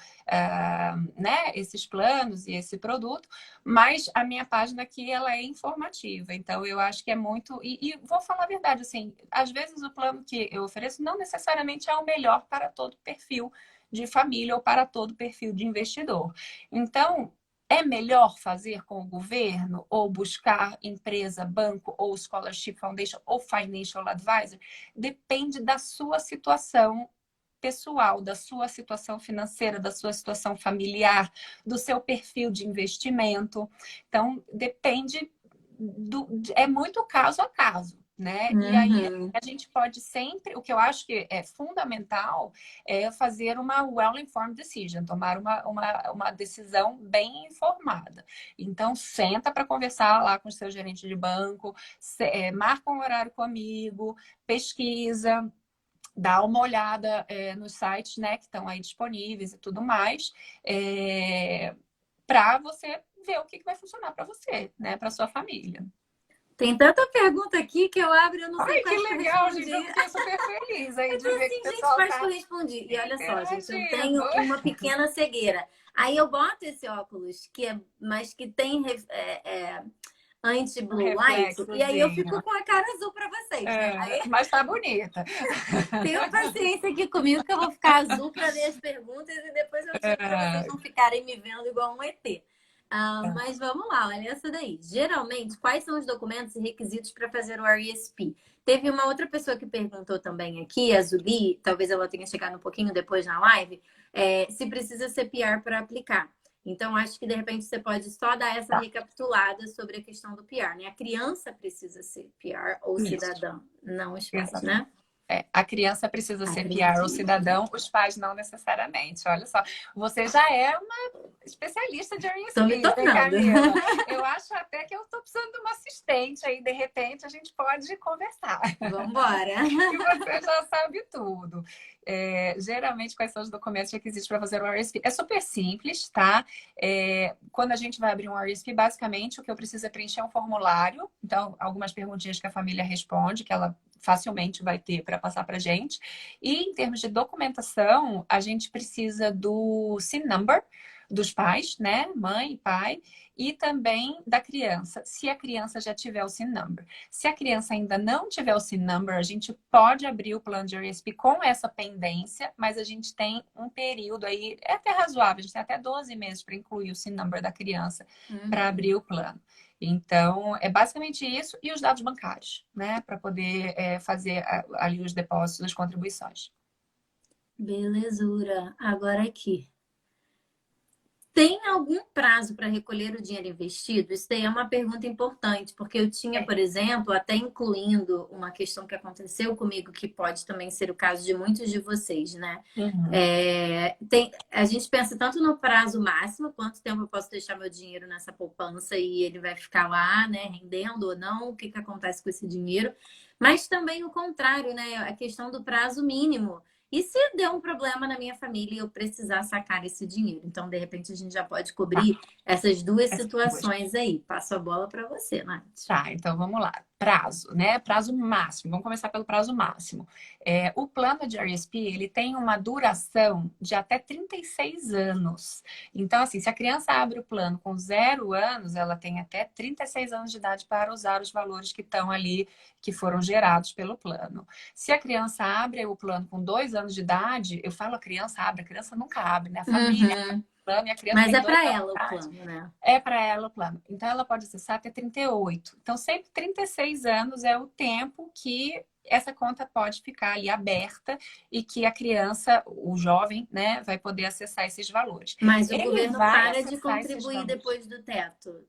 né, esses planos e esse produto, mas a minha página aqui, ela é informativa, então eu acho que é muito... E vou falar a verdade, assim, às vezes o plano que eu ofereço não necessariamente é o melhor para todo perfil de família ou para todo perfil de investidor. Então, é melhor fazer com o governo ou buscar empresa, banco ou scholarship foundation ou financial advisor? Depende da sua situação pessoal, da sua situação financeira, da sua situação familiar, do seu perfil de investimento. Então, depende é muito caso a caso, né? E aí Uhum. a gente pode sempre, o que eu acho que é fundamental é fazer uma well-informed decision, tomar uma decisão bem informada. Então, senta para conversar lá com o seu gerente de banco, marca um horário comigo, pesquisa, dá uma olhada nos sites, né, que estão aí disponíveis e tudo mais, para você ver o que vai funcionar para você, né, para sua família. Tem tanta pergunta aqui que eu abro e eu não sei Ai, que quais que eu legal, gente. respondi. Eu fiquei super feliz aí Eu tô de ver que o assim, gente, pessoal quais que eu tá respondi? E olha só, gente, eu interagindo. tenho uma pequena cegueira. Aí eu boto esse óculos, mas que tem Um anti-blue light, e aí eu fico reflexozinho. com a cara azul para vocês, né? Aí Mas tá bonita. tenham paciência aqui comigo que eu vou ficar azul para ler as perguntas e depois eu tiro para vocês É, não ficarem me vendo igual um ET. Mas vamos lá, olha essa daí. Geralmente, quais são os documentos e requisitos para fazer o RESP? Teve uma outra pessoa que perguntou também aqui, a Zubi, talvez ela tenha chegado um pouquinho depois na live, se precisa ser PR para aplicar. Então, acho que de repente você pode só dar essa tá, recapitulada sobre a questão do PR, né? A criança precisa ser PR ou isso, cidadão, não os pais, exatamente. né? A criança precisa A ser PR ou criança. cidadão, os pais não necessariamente. Olha só, você já é uma especialista de Tô me RSPs, hein, tocando. Camila? Eu acho até que eu estou precisando de uma assistente aí, de repente a gente pode conversar. Vamos embora. Que você já sabe tudo. Geralmente, quais são os documentos requisitos para fazer o RSP? É super simples, tá? Quando a gente vai abrir um RSP, basicamente o que eu preciso é preencher um formulário. Então, algumas perguntinhas que a família responde, que ela facilmente vai ter para passar para a gente. E em termos de documentação, a gente precisa do SIN number dos pais, né? Mãe e pai, e também da criança, se a criança já tiver o SIN number. Se a criança ainda não tiver o SIN number, a gente pode abrir o plano de RSP com essa pendência, mas a gente tem um período aí, é até razoável, a gente tem até 12 meses para incluir o SIN number da criança para abrir o plano. Então, é basicamente isso e os dados bancários, né? Para poder fazer ali os depósitos, as contribuições. Belezura. Agora aqui. Tem algum prazo para recolher o dinheiro investido? Isso daí é uma pergunta importante, porque eu tinha, por exemplo, até incluindo uma questão que aconteceu comigo, que pode também ser o caso de muitos de vocês, né? Uhum. A gente pensa tanto no prazo máximo, quanto tempo eu posso deixar meu dinheiro nessa poupança e ele vai ficar lá, né, rendendo ou não, o que que acontece com esse dinheiro, mas também o contrário, né? A questão do prazo mínimo. E se der um problema na minha família e eu precisar sacar esse dinheiro? Então, de repente, a gente já pode Tá, cobrir essas duas essas duas. situações aí. Passo a bola para você, Nath. Tá, então vamos lá. Prazo, né? Prazo máximo. Vamos começar pelo prazo máximo. O plano de RSP, ele tem uma duração de até 36 anos. Então, assim, se a criança abre o plano com 0 anos, ela tem até 36 anos de idade para usar os valores que estão ali, que foram gerados pelo plano. Se a criança abre o plano com 2 anos de idade, eu falo a criança abre, a criança nunca abre, né? A família abre Uhum. o plano e a criança Mas tem é dois para anos ela de o idade. plano, né? É para ela o plano. Então, ela pode acessar até 38. Então, sempre 36 anos é o tempo que essa conta pode ficar ali aberta e que a criança, o jovem, né, vai poder acessar esses valores. Mas o Ele governo vai para de acessar esses contribuir valores. depois do teto.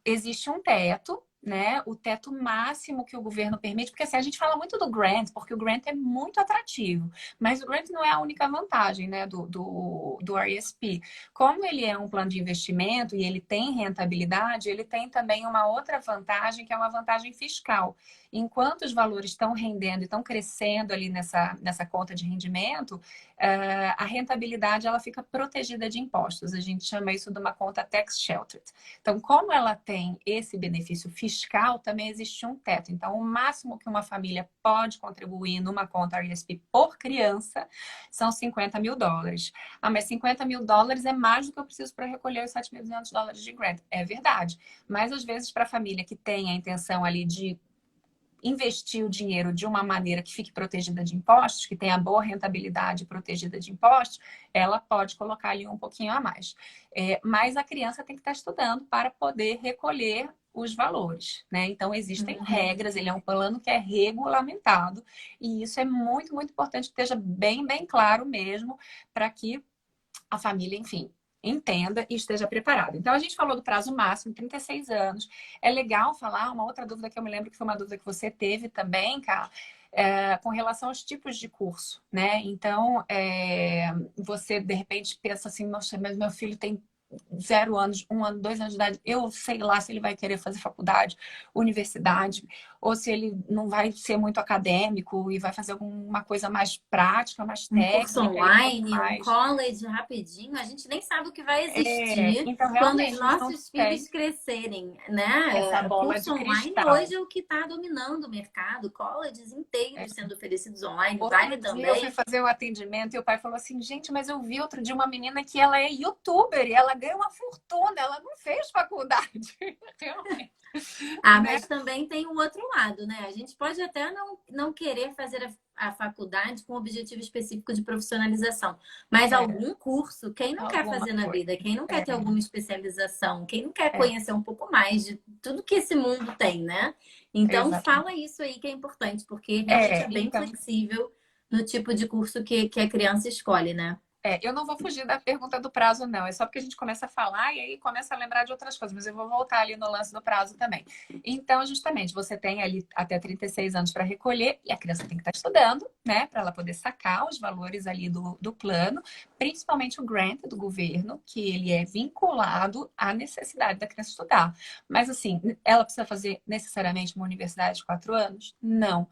Existe um teto, né, o teto máximo que o governo permite, porque assim, a gente fala muito do grant, porque o grant é muito atrativo, mas o grant não é a única vantagem, né, do RESP. Como ele é um plano de investimento e ele tem rentabilidade, ele tem também uma outra vantagem, que é uma vantagem fiscal. Enquanto os valores estão rendendo e estão crescendo ali nessa conta de rendimento, a rentabilidade ela fica protegida de impostos. A gente chama isso de uma conta tax sheltered. Então, como ela tem esse benefício fiscal, também existe um teto. Então, o máximo que uma família pode contribuir numa conta RSP por criança são US$ 50.000. Ah, mas US$ 50.000 é mais do que eu preciso para recolher os US$ 7.200 de grant. É verdade. Mas, às vezes, para a família que tem a intenção ali de investir o dinheiro de uma maneira que fique protegida de impostos, que tenha boa rentabilidade protegida de impostos, ela pode colocar ali um pouquinho a mais. Mas a criança tem que estar estudando para poder recolher os valores, né? Então, existem regras, ele é um plano que é regulamentado, e isso é muito, muito importante que esteja bem, bem claro mesmo, para que a família, enfim, entenda e esteja preparada. Então, a gente falou do prazo máximo, 36 anos. É legal falar, uma outra dúvida que eu me lembro que foi uma dúvida que você teve também, cara, com relação aos tipos de curso, né? Então, você, de repente, pensa assim, nossa, mas meu filho tem 0 anos, 1 ano, 2 anos de idade, eu sei lá se ele vai querer fazer faculdade, universidade, ou se ele não vai ser muito acadêmico e vai fazer alguma coisa mais prática, mais Um curso técnica e um pouco online, um mais. college rapidinho, a gente nem sabe o que vai existir Então, quando os realmente, a gente não nossos tem filhos crescerem, essa né? bola Curso de online cristal. hoje é o que está dominando o mercado, colleges inteiros sendo oferecidos online, Outro Vale dia eu fui também. fazer o atendimento e o pai falou assim, gente, mas eu vi outro dia uma menina que ela é youtuber e ela ganha uma fortuna, ela não fez faculdade. Realmente. Ah, Né? mas também tem o outro lado, né? A gente pode até não querer fazer a faculdade com objetivo específico de profissionalização, mas É, algum curso, quem não quer alguma fazer na coisa. vida? Quem não quer É, ter alguma especialização? Quem não quer é, conhecer um pouco mais de tudo que esse mundo tem, né? Então, fala exatamente. isso aí que é importante, porque realmente é bem Então, flexível no tipo de curso que a criança escolhe, né? eu não vou fugir da pergunta do prazo, não. É só porque a gente começa a falar e aí começa a lembrar de outras coisas, mas eu vou voltar ali no lance do prazo também. Então, justamente, você tem ali até 36 anos para recolher e a criança tem que estar estudando, né, para ela poder sacar os valores ali do plano, principalmente o grant do governo, que ele é vinculado à necessidade da criança estudar. Mas, assim, ela precisa fazer necessariamente uma universidade de 4 anos? Não.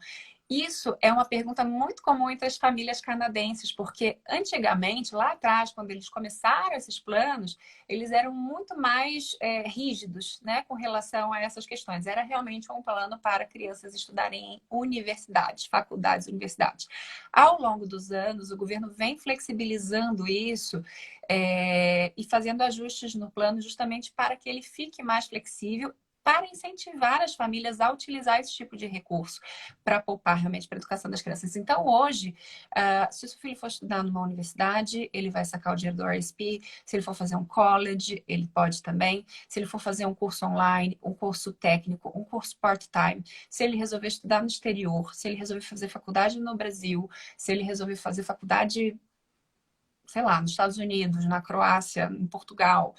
Isso é uma pergunta muito comum entre as famílias canadenses, porque antigamente, lá atrás, quando eles começaram esses planos, eles eram muito mais rígidos, né, com relação a essas questões. Era realmente um plano para crianças estudarem em universidades, faculdades, universidades. Ao longo dos anos, o governo vem flexibilizando isso e fazendo ajustes no plano justamente para que ele fique mais flexível para incentivar as famílias a utilizar esse tipo de recurso para poupar realmente para a educação das crianças. Então, hoje, se o seu filho for estudar numa universidade, ele vai sacar o dinheiro do RSP. Se ele for fazer um college, ele pode também. Se ele for fazer um curso online, um curso técnico, um curso part-time, se ele resolver estudar no exterior, se ele resolver fazer faculdade no Brasil, se ele resolver fazer faculdade, sei lá, nos Estados Unidos, na Croácia, em Portugal.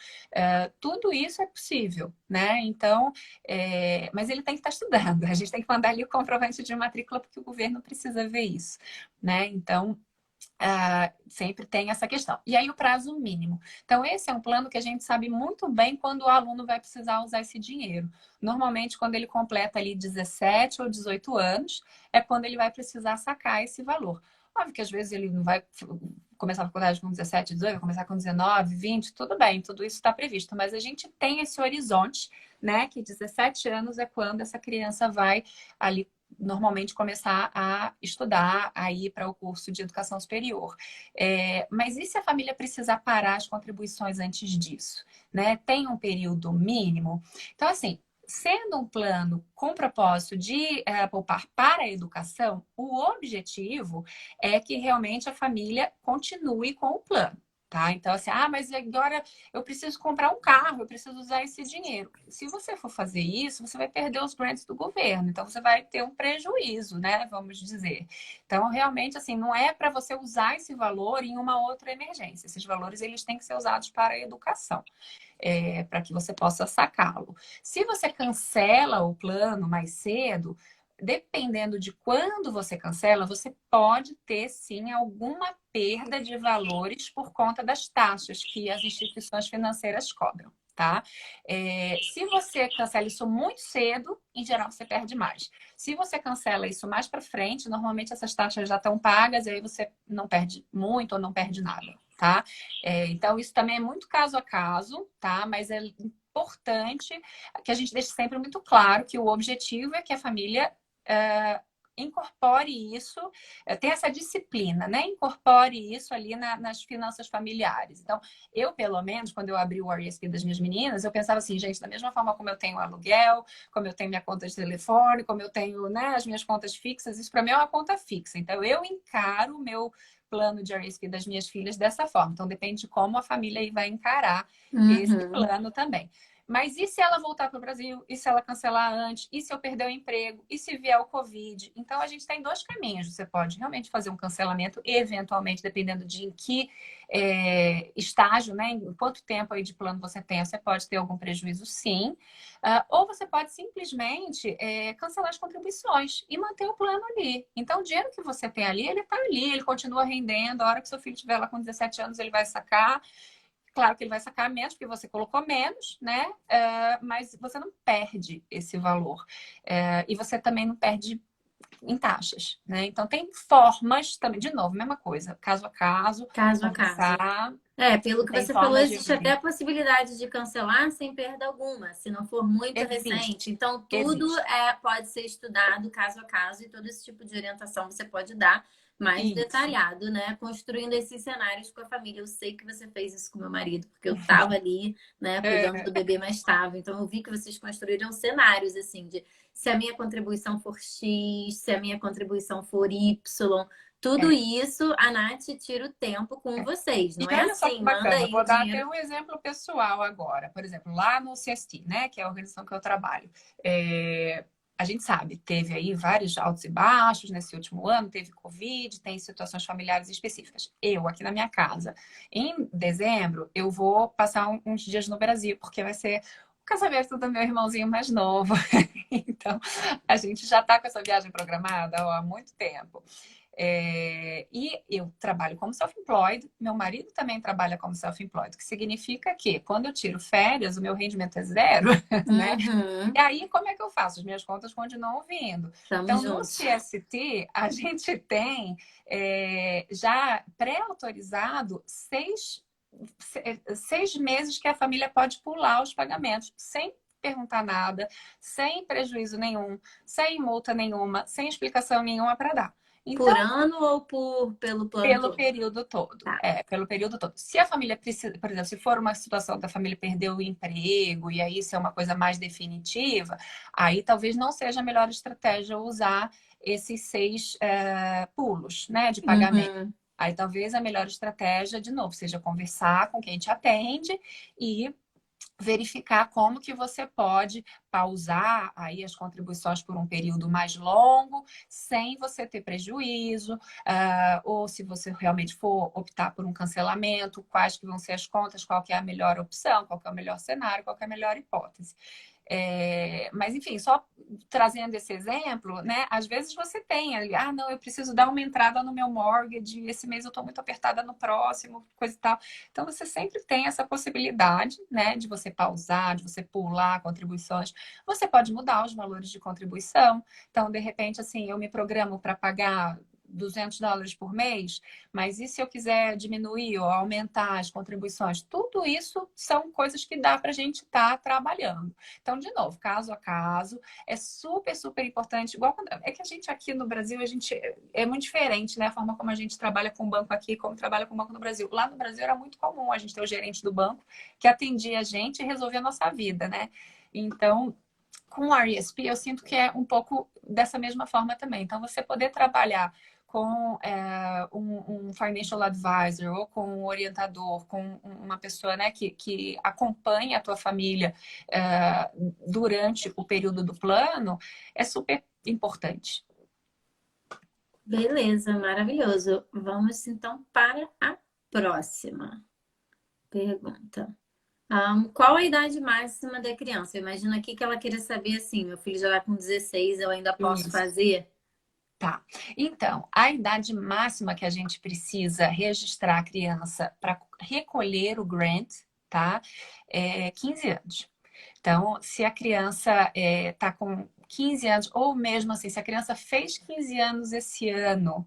Tudo isso é possível, né? Então, mas ele tem que estar estudando. A gente tem que mandar ali o comprovante de matrícula porque o governo precisa ver isso, né? Então, sempre tem essa questão. E aí o prazo mínimo. Então, esse é um plano que a gente sabe muito bem quando o aluno vai precisar usar esse dinheiro. Normalmente, quando ele completa ali 17 ou 18 anos, é quando ele vai precisar sacar esse valor. Óbvio que às vezes ele não vai começar a faculdade com 17, 18, vai começar com 19, 20, tudo bem, tudo isso está previsto. Mas a gente tem esse horizonte, né? Que 17 anos é quando essa criança vai ali normalmente começar a estudar, a ir para o curso de educação superior. Mas e se a família precisar parar as contribuições antes disso? Né? Tem um período mínimo? Então, assim, sendo um plano com propósito de poupar para a educação, o objetivo é que realmente a família continue com o plano. Tá? Então, assim, mas agora eu preciso comprar um carro, eu preciso usar esse dinheiro. Se você for fazer isso, você vai perder os grants do governo, então você vai ter um prejuízo, né? Vamos dizer. Então, realmente, assim, não é para você usar esse valor em uma outra emergência. Esses valores, eles têm que ser usados para a educação, para que você possa sacá-lo. Se você cancela o plano mais cedo, dependendo de quando você cancela, você pode ter sim alguma perda de valores por conta das taxas que as instituições financeiras cobram, tá? Se você cancela isso muito cedo, em geral você perde mais. Se você cancela isso mais para frente, normalmente essas taxas já estão pagas e aí você não perde muito ou não perde nada, tá? Então isso também é muito caso a caso, tá? Mas é importante que a gente deixe sempre muito claro que o objetivo é que a família incorpore isso, tenha essa disciplina, né? Incorpore isso ali nas finanças familiares. Então, eu, pelo menos, quando eu abri o RESP das minhas meninas, eu pensava assim, gente, da mesma forma como eu tenho aluguel, como eu tenho minha conta de telefone, como eu tenho, né, as minhas contas fixas, isso para mim é uma conta fixa. Então, eu encaro o meu plano de RESP das minhas filhas dessa forma. Então, depende de como a família aí vai encarar esse Uhum. plano também. Mas e se ela voltar para o Brasil? E se ela cancelar antes? E se eu perder o emprego? E se vier o Covid? Então, a gente tem dois caminhos. Você pode realmente fazer um cancelamento, eventualmente, dependendo de em que estágio, né? Em quanto tempo aí de plano você tem, você pode ter algum prejuízo, sim. Ou você pode simplesmente cancelar as contribuições e manter o plano ali. Então, o dinheiro que você tem ali, ele está ali, ele continua rendendo. A hora que seu filho estiver lá com 17 anos, ele vai sacar. Claro que ele vai sacar menos, porque você colocou menos, né? Mas você não perde esse valor. E você também não perde em taxas, né? Então, tem formas também, de novo, mesma coisa, caso a caso, Caso a caso. conversar, Pelo que tem você falou, formas de existe até ver. a possibilidade de cancelar sem perda alguma, se não for muito recente. Existe, Então, tudo existe. pode ser estudado caso a caso e todo esse tipo de orientação você pode dar mais Isso. detalhado, né? Construindo esses cenários com a família. Eu sei que você fez isso com meu marido, porque eu estava ali, né, cuidando do bebê, mas estava. Então, eu vi que vocês construíram cenários assim de se a minha contribuição for X, se a minha contribuição for Y. Tudo É. isso, a Nath tira o tempo com vocês. E Não é olha só que assim, manda bacana, aí o vou dar até dinheiro. um exemplo pessoal agora. Por exemplo, lá no CST, né, que é a organização que eu trabalho, a gente sabe, teve aí vários altos e baixos nesse último ano, teve Covid, tem situações familiares específicas. Eu, aqui na minha casa, em dezembro, eu vou passar uns dias no Brasil, porque vai ser o casamento do meu irmãozinho mais novo. Então, a gente já está com essa viagem programada há muito tempo. E eu trabalho como self-employed, meu marido também trabalha como self-employed, o que significa que quando eu tiro férias, o meu rendimento é zero, né? E Uhum. aí, como é que eu faço? As minhas contas continuam vindo. Tamo Então, no juntos. CST, a gente tem já pré-autorizado 6 meses que a família pode pular os pagamentos, sem perguntar nada, sem prejuízo nenhum, sem multa nenhuma, sem explicação nenhuma para dar. Por Então, ano ou pelo plano pelo todo? período todo. Tá. Pelo período todo. Se a família precisa, por exemplo, se for uma situação da família perder o emprego e aí isso é uma coisa mais definitiva, aí talvez não seja a melhor estratégia usar esses 6 pulos, né, de pagamento. Uhum. Aí talvez a melhor estratégia, de novo, seja conversar com quem te atende e verificar como que você pode pausar aí as contribuições por um período mais longo, sem você ter prejuízo, ou se você realmente for optar por um cancelamento, quais que vão ser as contas, qual que é a melhor opção, qual que é o melhor cenário, qual que é a melhor hipótese. Mas, enfim, só trazendo esse exemplo, né? Às vezes você tem ali, não, eu preciso dar uma entrada no meu mortgage, esse mês eu estou muito apertada no próximo, coisa e tal. Então, você sempre tem essa possibilidade, né, de você pausar, de você pular contribuições. Você pode mudar os valores de contribuição. Então, de repente, assim, eu me programo para pagar US$ 200 por mês, mas e se eu quiser diminuir ou aumentar as contribuições? Tudo isso são coisas que dá para a gente estar trabalhando. Então, de novo, caso a caso, é super, super importante. É que a gente aqui no Brasil, a gente é muito diferente, né? A forma como a gente trabalha com o banco aqui, como trabalha com o banco no Brasil. Lá no Brasil era muito comum a gente ter o gerente do banco que atendia a gente e resolvia a nossa vida, né? Então, com o RESP, eu sinto que é um pouco dessa mesma forma também. Então, você poder trabalhar com um financial advisor ou com um orientador, com uma pessoa, né, que acompanha a tua família durante o período do plano, é super importante. Beleza, maravilhoso. Vamos então para a próxima pergunta. Qual a idade máxima da criança? Eu imagino aqui que ela queira saber assim, meu filho já está com 16, eu ainda posso Isso. fazer? Tá. Então, a idade máxima que a gente precisa registrar a criança para recolher o grant, tá? É 15 anos. Então, se a criança está com 15 anos, ou mesmo assim, se a criança fez 15 anos esse ano,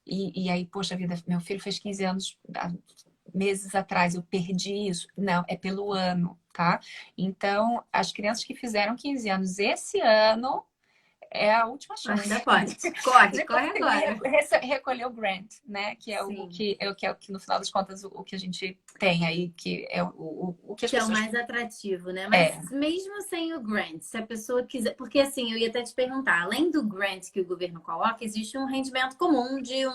e aí, poxa vida, meu filho fez 15 anos há meses atrás, eu perdi isso. Não, é pelo ano, tá? Então, as crianças que fizeram 15 anos esse ano, é a última Ainda chance pode. Corre, de corre conseguir agora. recolher o grant, né? Que é Sim. que no final das contas o que a gente tem aí, que é o que as Que é o pessoas. mais atrativo, né? Mas É, mesmo sem o grant, se a pessoa quiser. Porque assim, eu ia até te perguntar, além do grant que o governo coloca, existe um rendimento comum de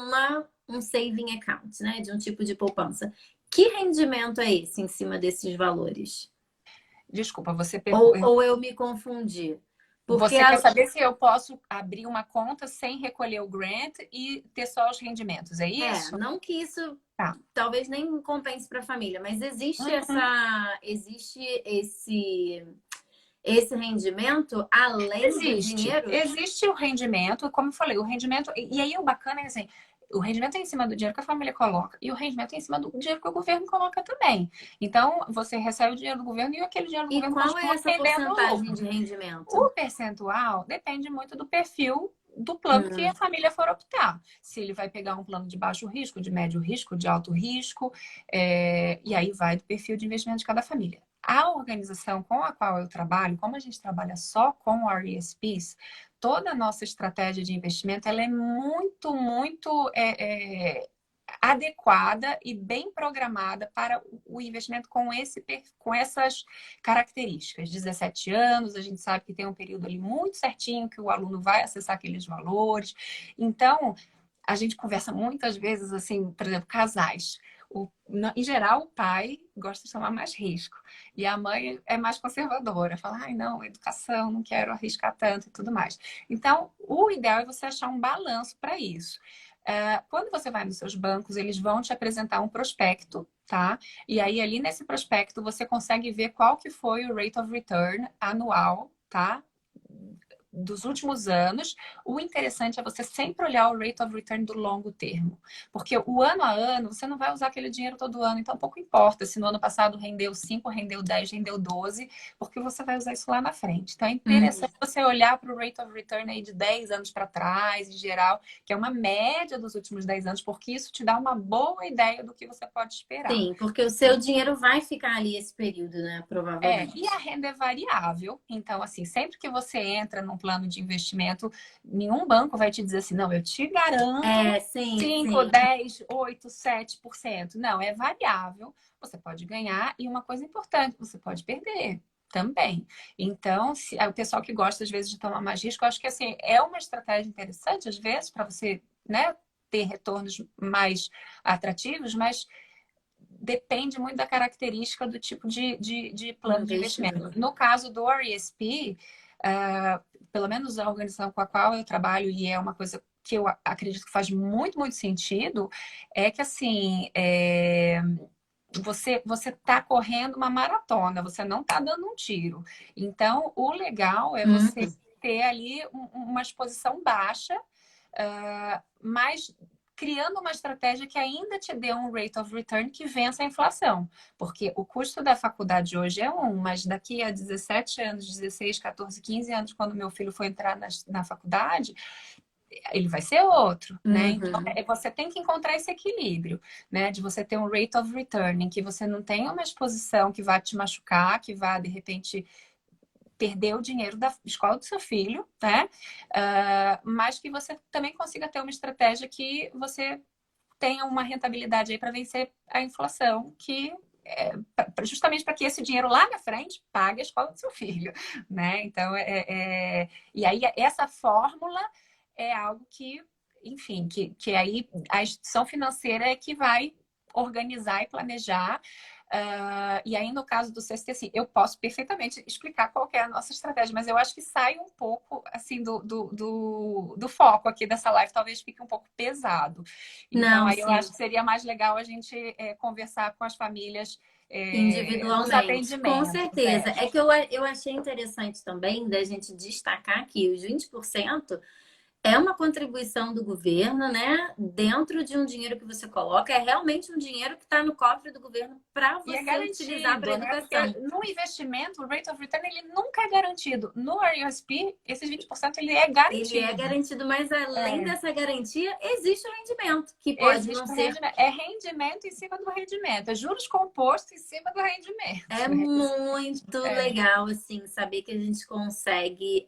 um saving account, né? De um tipo de poupança. Que rendimento é esse em cima desses valores? desculpa, Ou eu me confundi? Porque você quer saber se eu posso abrir uma conta sem recolher o grant e ter só os rendimentos, é isso? não que isso Tá. talvez nem compense para a família, mas Uhum. existe esse rendimento além do Existe. dinheiro? Existe o rendimento, como eu falei, o rendimento. E aí o bacana é assim, o rendimento é em cima do dinheiro que a família coloca e o rendimento é em cima do dinheiro que o governo coloca também. Então, você recebe o dinheiro do governo e aquele dinheiro do E governo qual é continua essa rendendo porcentagem lucro. de rendimento? O percentual depende muito do perfil do plano que Hum, a família for optar. Se ele vai pegar um plano de baixo risco, de médio risco, de alto risco, e aí vai do perfil de investimento de cada família. A organização com a qual eu trabalho, como a gente trabalha só com RESPs, toda a nossa estratégia de investimento ela é muito adequada e bem programada para o investimento com essas características. 17 anos, a gente sabe que tem um período ali muito certinho que o aluno vai acessar aqueles valores. Então, a gente conversa muitas vezes, assim, por exemplo, casais. Em geral, o pai gosta de tomar mais risco e a mãe é mais conservadora, fala, ai, não, educação, não quero arriscar tanto e tudo mais. Então, o ideal é você achar um balanço para isso. Quando você vai nos seus bancos, eles vão te apresentar um prospecto, tá? E aí, ali nesse prospecto, você consegue ver qual que foi o rate of return anual, tá? Dos últimos anos. O interessante é você sempre olhar o rate of return do longo termo, porque o ano a ano você não vai usar aquele dinheiro todo ano, então pouco importa se no ano passado rendeu 5, rendeu 10, rendeu 12, porque você vai usar isso lá na frente. Então é uhum. interessante você olhar para o rate of return aí de 10 anos para trás, em geral, que é uma média dos últimos 10 anos, porque isso te dá uma boa ideia do que você pode esperar. Sim, porque o seu dinheiro vai ficar ali esse período, né? E a Provavelmente. renda é variável. Então, assim, sempre que você entra num plano de investimento, nenhum banco vai te dizer assim, não, eu te garanto Sim, 5, sim. 10, 8, 7%. Não, é variável. Você pode ganhar e uma coisa importante, você pode perder também. Então, o pessoal que gosta, às vezes, de tomar mais risco, eu acho que, assim, é uma estratégia interessante, às vezes, para você, né, ter retornos mais atrativos, mas depende muito da característica do tipo de plano de investimento. Investidor. No caso do RESP, pelo menos a organização com a qual eu trabalho, e é uma coisa que eu acredito que faz muito sentido, é que assim, você está correndo uma maratona, você não está dando um tiro. Então, o legal é você Uhum. ter ali uma exposição baixa, mas criando uma estratégia que ainda te dê um rate of return que vença a inflação. Porque o custo da faculdade hoje é um, mas daqui a 17 anos, 16, 14, 15 anos, quando meu filho for entrar na faculdade, ele vai ser outro, né? Então, Uhum. você tem que encontrar esse equilíbrio, né? De você ter um rate of return, em que você não tenha uma exposição que vá te machucar, que vá, de repente, perder o dinheiro da escola do seu filho, né? Mas que você também consiga ter uma estratégia que você tenha uma rentabilidade aí para vencer a inflação, que justamente para que esse dinheiro lá na frente pague a escola do seu filho, né? Então, e aí essa fórmula é algo que, enfim, que aí a instituição financeira é que vai organizar e planejar. E aí, no caso do CST, assim, eu posso perfeitamente explicar qual que é a nossa estratégia, mas eu acho que sai um pouco assim do foco aqui dessa live, talvez fique um pouco pesado. Então, Não, aí eu sim, acho que seria mais legal a gente conversar com as famílias nos individualmente, com atendimentos. certeza. É que eu achei interessante também da gente destacar que os 20% é uma contribuição do governo, né? Dentro de um dinheiro que você coloca, é realmente um dinheiro que está no cofre do governo para E é você utilizar para garantido, né? educação. Porque no investimento, o rate of return, ele nunca é garantido. No RUSP, esses 20% ele é Ele é garantido. garantido, mas além É, dessa garantia, existe o rendimento, que pode não existe o ser. rendimento. É rendimento em cima do rendimento. É juros compostos em cima do rendimento. É muito É, legal, assim, saber que a gente consegue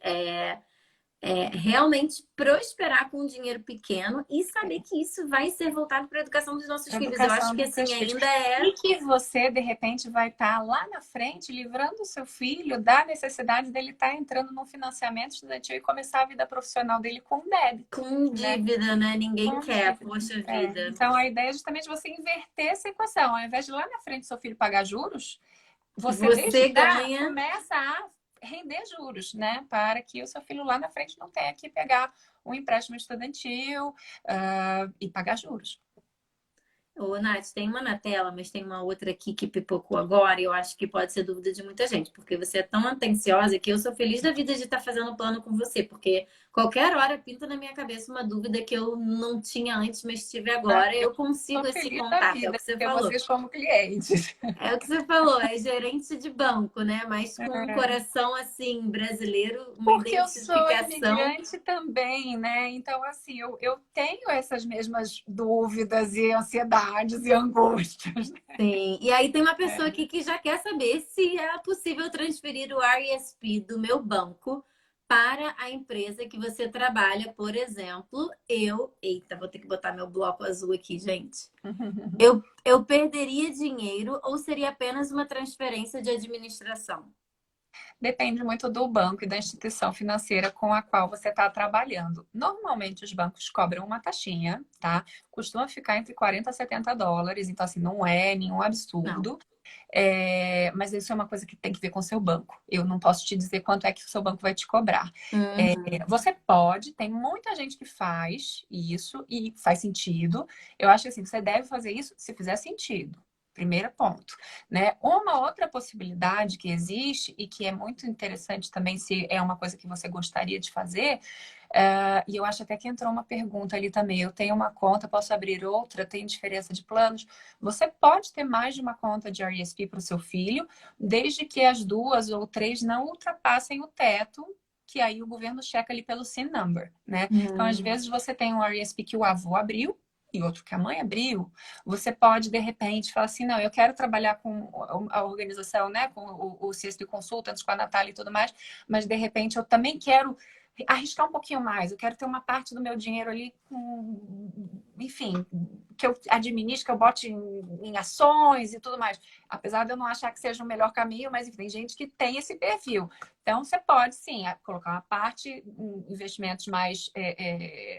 realmente prosperar com um dinheiro pequeno e saber que isso vai ser voltado para a educação dos nossos filhos. Eu acho educação que dos assim seus filhos. ainda é E que você, de repente, vai estar lá na frente, livrando o seu filho da necessidade dele estar entrando num financiamento estudantil e começar a vida profissional dele com débito, com né? dívida, né? Ninguém Com quer, dívida. poxa É. vida. Então, a ideia é justamente você inverter essa equação. Ao invés de lá na frente seu filho pagar juros, você desde Você já ganha. começa a render juros, né? Para que o seu filho lá na frente não tenha que pegar um empréstimo estudantil e pagar juros. Ô, Nath, tem uma na tela, mas tem uma outra aqui que pipocou agora e eu acho que pode ser dúvida de muita gente, porque você é tão atenciosa que eu sou feliz da vida de estar fazendo plano com você, porque qualquer hora pinta na minha cabeça uma dúvida que eu não tinha antes, mas tive agora, eu Estou consigo esse feliz da contato, é o vida que você ter falou. vocês como clientes. É o que você falou, é gerente de banco, né? Mas com um É. coração assim, brasileiro, uma Porque eu sou identificação. imigrante também, né? Então, assim, eu tenho essas mesmas dúvidas e ansiedades e angústias, né? Sim. E aí tem uma pessoa É. aqui que já quer saber se é possível transferir o RESP do meu banco para a empresa que você trabalha, por exemplo, eita, vou ter que botar meu bloco azul aqui, gente. Eu perderia dinheiro ou seria apenas uma transferência de administração? Depende muito do banco e da instituição financeira com a qual você está trabalhando. Normalmente, os bancos cobram uma taxinha, tá? Costuma ficar entre 40 a 70 dólares, então, assim, não é nenhum Não. absurdo. Mas isso é uma coisa que tem que ver com o seu banco. Eu não posso te dizer quanto é que o seu banco vai te cobrar. Uhum. Você pode, tem muita gente que faz isso e faz sentido. Eu acho que assim, você deve fazer isso se fizer sentido. Primeiro ponto, né? Uma outra possibilidade que existe e que é muito interessante também, se é uma coisa que você gostaria de fazer, e eu acho até que entrou uma pergunta ali também. Eu tenho uma conta, posso abrir outra? Tem diferença de planos? Você pode ter mais de uma conta de RESP para o seu filho, desde que as duas ou três não ultrapassem o teto, que aí o governo checa ali pelo SIN number, né? Então, às Hum. vezes, você tem um RESP que o avô abriu e outro que a mãe abriu. Você pode, de repente, falar assim, não, eu quero trabalhar com a organização, né? Com o CSP Consultants, com a Natália e tudo mais, mas, de repente, eu também quero arriscar um pouquinho mais. Eu quero ter uma parte do meu dinheiro ali enfim, que eu administre, que eu bote em ações e tudo mais. Apesar de eu não achar que seja o melhor caminho, mas enfim, tem gente que tem esse perfil. Então, você pode, sim, colocar uma parte em investimentos mais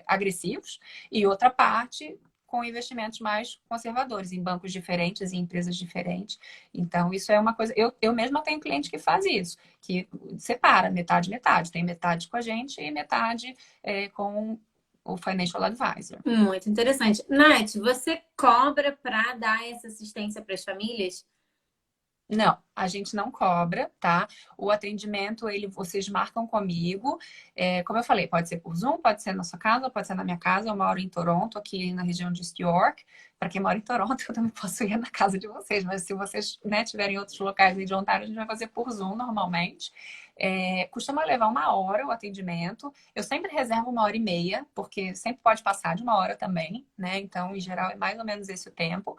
agressivos e outra parte com investimentos mais conservadores, em bancos diferentes, em empresas diferentes. Então, isso é uma coisa. Eu mesma tenho cliente que faz isso, que separa metade, metade. Tem metade com a gente e metade com o Financial Advisor. Muito interessante. Nath, você cobra para dar essa assistência para as famílias? Não, a gente não cobra, tá? O atendimento, vocês marcam comigo. Como eu falei, pode ser por Zoom, pode ser na sua casa, pode ser na minha casa. Eu moro em Toronto, aqui na região de East York. Para quem mora em Toronto, eu também posso ir na casa de vocês. Mas se vocês, né, tiverem outros locais aí de Ontário, a gente vai fazer por Zoom normalmente. Costuma levar 1 hora o atendimento. Eu sempre reservo 1 hora e meia, porque sempre pode passar de 1 hora também, né? Então, em geral, é mais ou menos esse o tempo.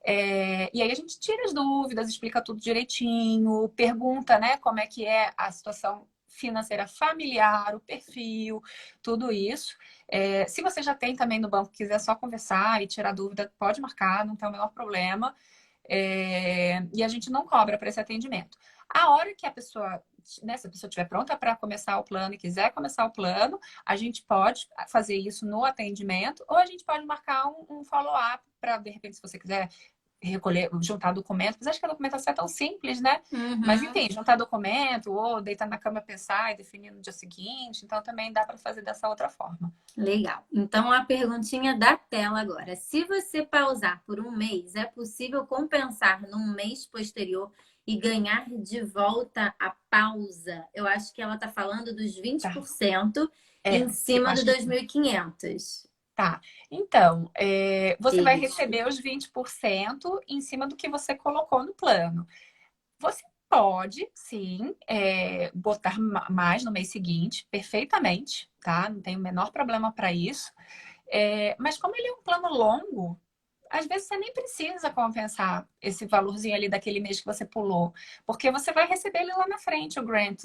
E aí a gente tira as dúvidas, explica tudo direitinho, pergunta, né, como é que é a situação financeira familiar, o perfil, tudo isso. Se você já tem também no banco, quiser só conversar e tirar dúvida, pode marcar, não tem o menor problema. e a gente não cobra para esse atendimento. A hora que a pessoa, né, se a pessoa estiver pronta para começar o plano e quiser começar o plano, a gente pode fazer isso no atendimento ou a gente pode marcar um follow-up para, de repente, se você quiser recolher, juntar documento. Mas acho que a documentação é tão simples, né? Mas Uhum. enfim, juntar documento ou deitar na cama pensar e definir no dia seguinte. Então também dá para fazer dessa outra forma. Legal. Então, a perguntinha da tela agora. Se você pausar por um mês, é possível compensar num mês posterior e ganhar de volta a pausa? Eu acho que ela está falando dos Tá. 20% em Eu cima do acho que 2.500. tá. Então, você vai Isso. receber os 20% em cima do que você colocou no plano. Você pode, sim, botar mais no mês seguinte, perfeitamente, tá? Não tem o menor problema para isso. Mas como ele é um plano longo, às vezes você nem precisa compensar esse valorzinho ali daquele mês que você pulou, porque você vai receber ele lá na frente, o grant,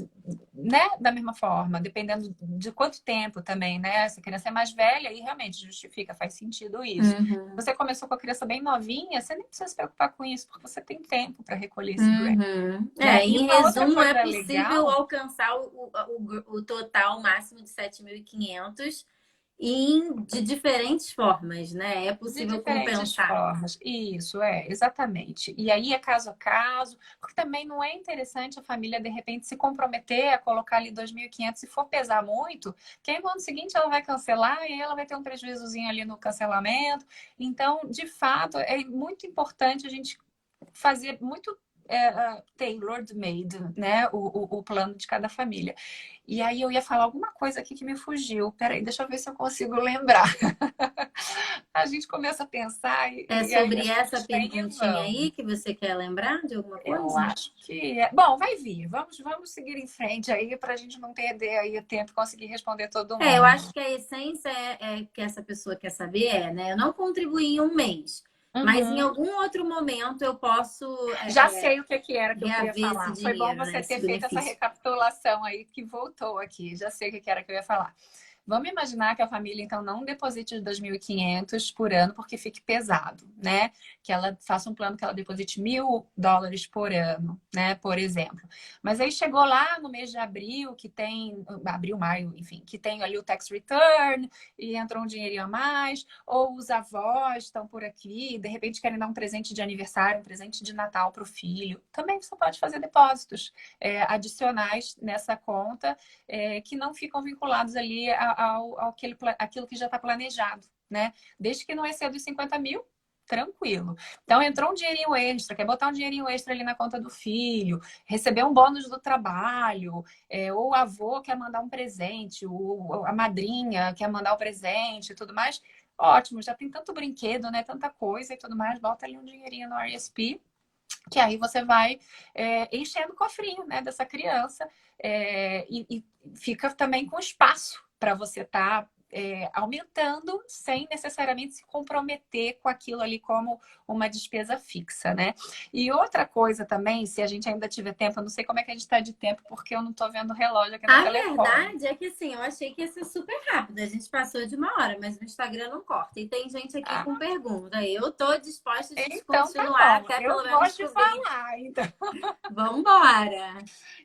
né? Da mesma forma, dependendo de quanto tempo também, né? Se a criança é mais velha, aí realmente justifica, faz sentido isso. Uhum. Você começou com a criança bem novinha, você nem precisa se preocupar com isso, porque você tem tempo para recolher esse grant, Uhum. né? E Em uma outra resumo, é coisa possível legal. alcançar o total máximo de 7.500 de diferentes formas, né? É De possível diferentes compensar. formas. Isso, exatamente. E aí é caso a caso, porque também não é interessante a família, de repente, se comprometer a colocar ali 2.500 se for pesar muito, que aí no ano seguinte ela vai cancelar e aí ela vai ter um prejuízozinho ali no cancelamento. Então, de fato, é muito importante a gente fazer muito tailored made, né? O plano de cada família. E aí eu ia falar alguma coisa aqui que me fugiu. Peraí, deixa eu ver se eu consigo lembrar. A gente começa a pensar É e aí sobre as essa coisas vêm e perguntinha vão. aí que você quer lembrar de alguma Eu coisa? acho que é. Bom, vai vir. Vamos seguir em frente aí para a gente não perder aí o tempo e conseguir responder todo Eu mundo. acho que a essência é que essa pessoa quer saber, né? Eu não contribuí em um mês, mas em Uhum. algum outro momento eu posso Já sei o que era que eu queria reaver esse falar. Foi bom dinheiro, né? você Esse ter feito essa benefício. recapitulação aí que voltou aqui. Já sei o que era que eu ia falar. Vamos imaginar que a família, então, não deposite os 2.500 por ano porque fique pesado, né? Que ela faça um plano que ela deposite $1.000 por ano, né? Por exemplo. Mas aí chegou lá no mês de abril, que tem... Abril, maio, enfim. Que tem ali o tax return e entrou um dinheirinho a mais. Ou os avós estão por aqui, de repente querem dar um presente de aniversário, um presente de Natal para o filho. Também você pode fazer depósitos adicionais nessa conta que não ficam vinculados ali àquilo que já está planejado, né? Desde que não exceda os 50 mil, tranquilo. Então, entrou um dinheirinho extra, quer botar um dinheirinho extra ali na conta do filho, receber um bônus do trabalho, ou o avô quer mandar um presente, a madrinha quer mandar o presente e tudo mais. Ótimo, já tem tanto brinquedo, né? Tanta coisa e tudo mais, bota ali um dinheirinho no RSP que aí você vai enchendo o cofrinho, né, dessa criança e fica também com espaço para você estar aumentando sem necessariamente se comprometer com aquilo ali como uma despesa fixa, né? E outra coisa também, se a gente ainda tiver tempo, eu não sei como é que a gente está de tempo, porque eu não estou vendo o relógio aqui no A telefone. verdade é que assim, eu achei que ia ser super rápido. A gente passou de uma hora, mas no Instagram não corta. E tem gente aqui com Ah, pergunta. Eu tô disposta a gente então tá continuar bom, até pelo eu menos gosto de descobrir. falar, então. Vambora!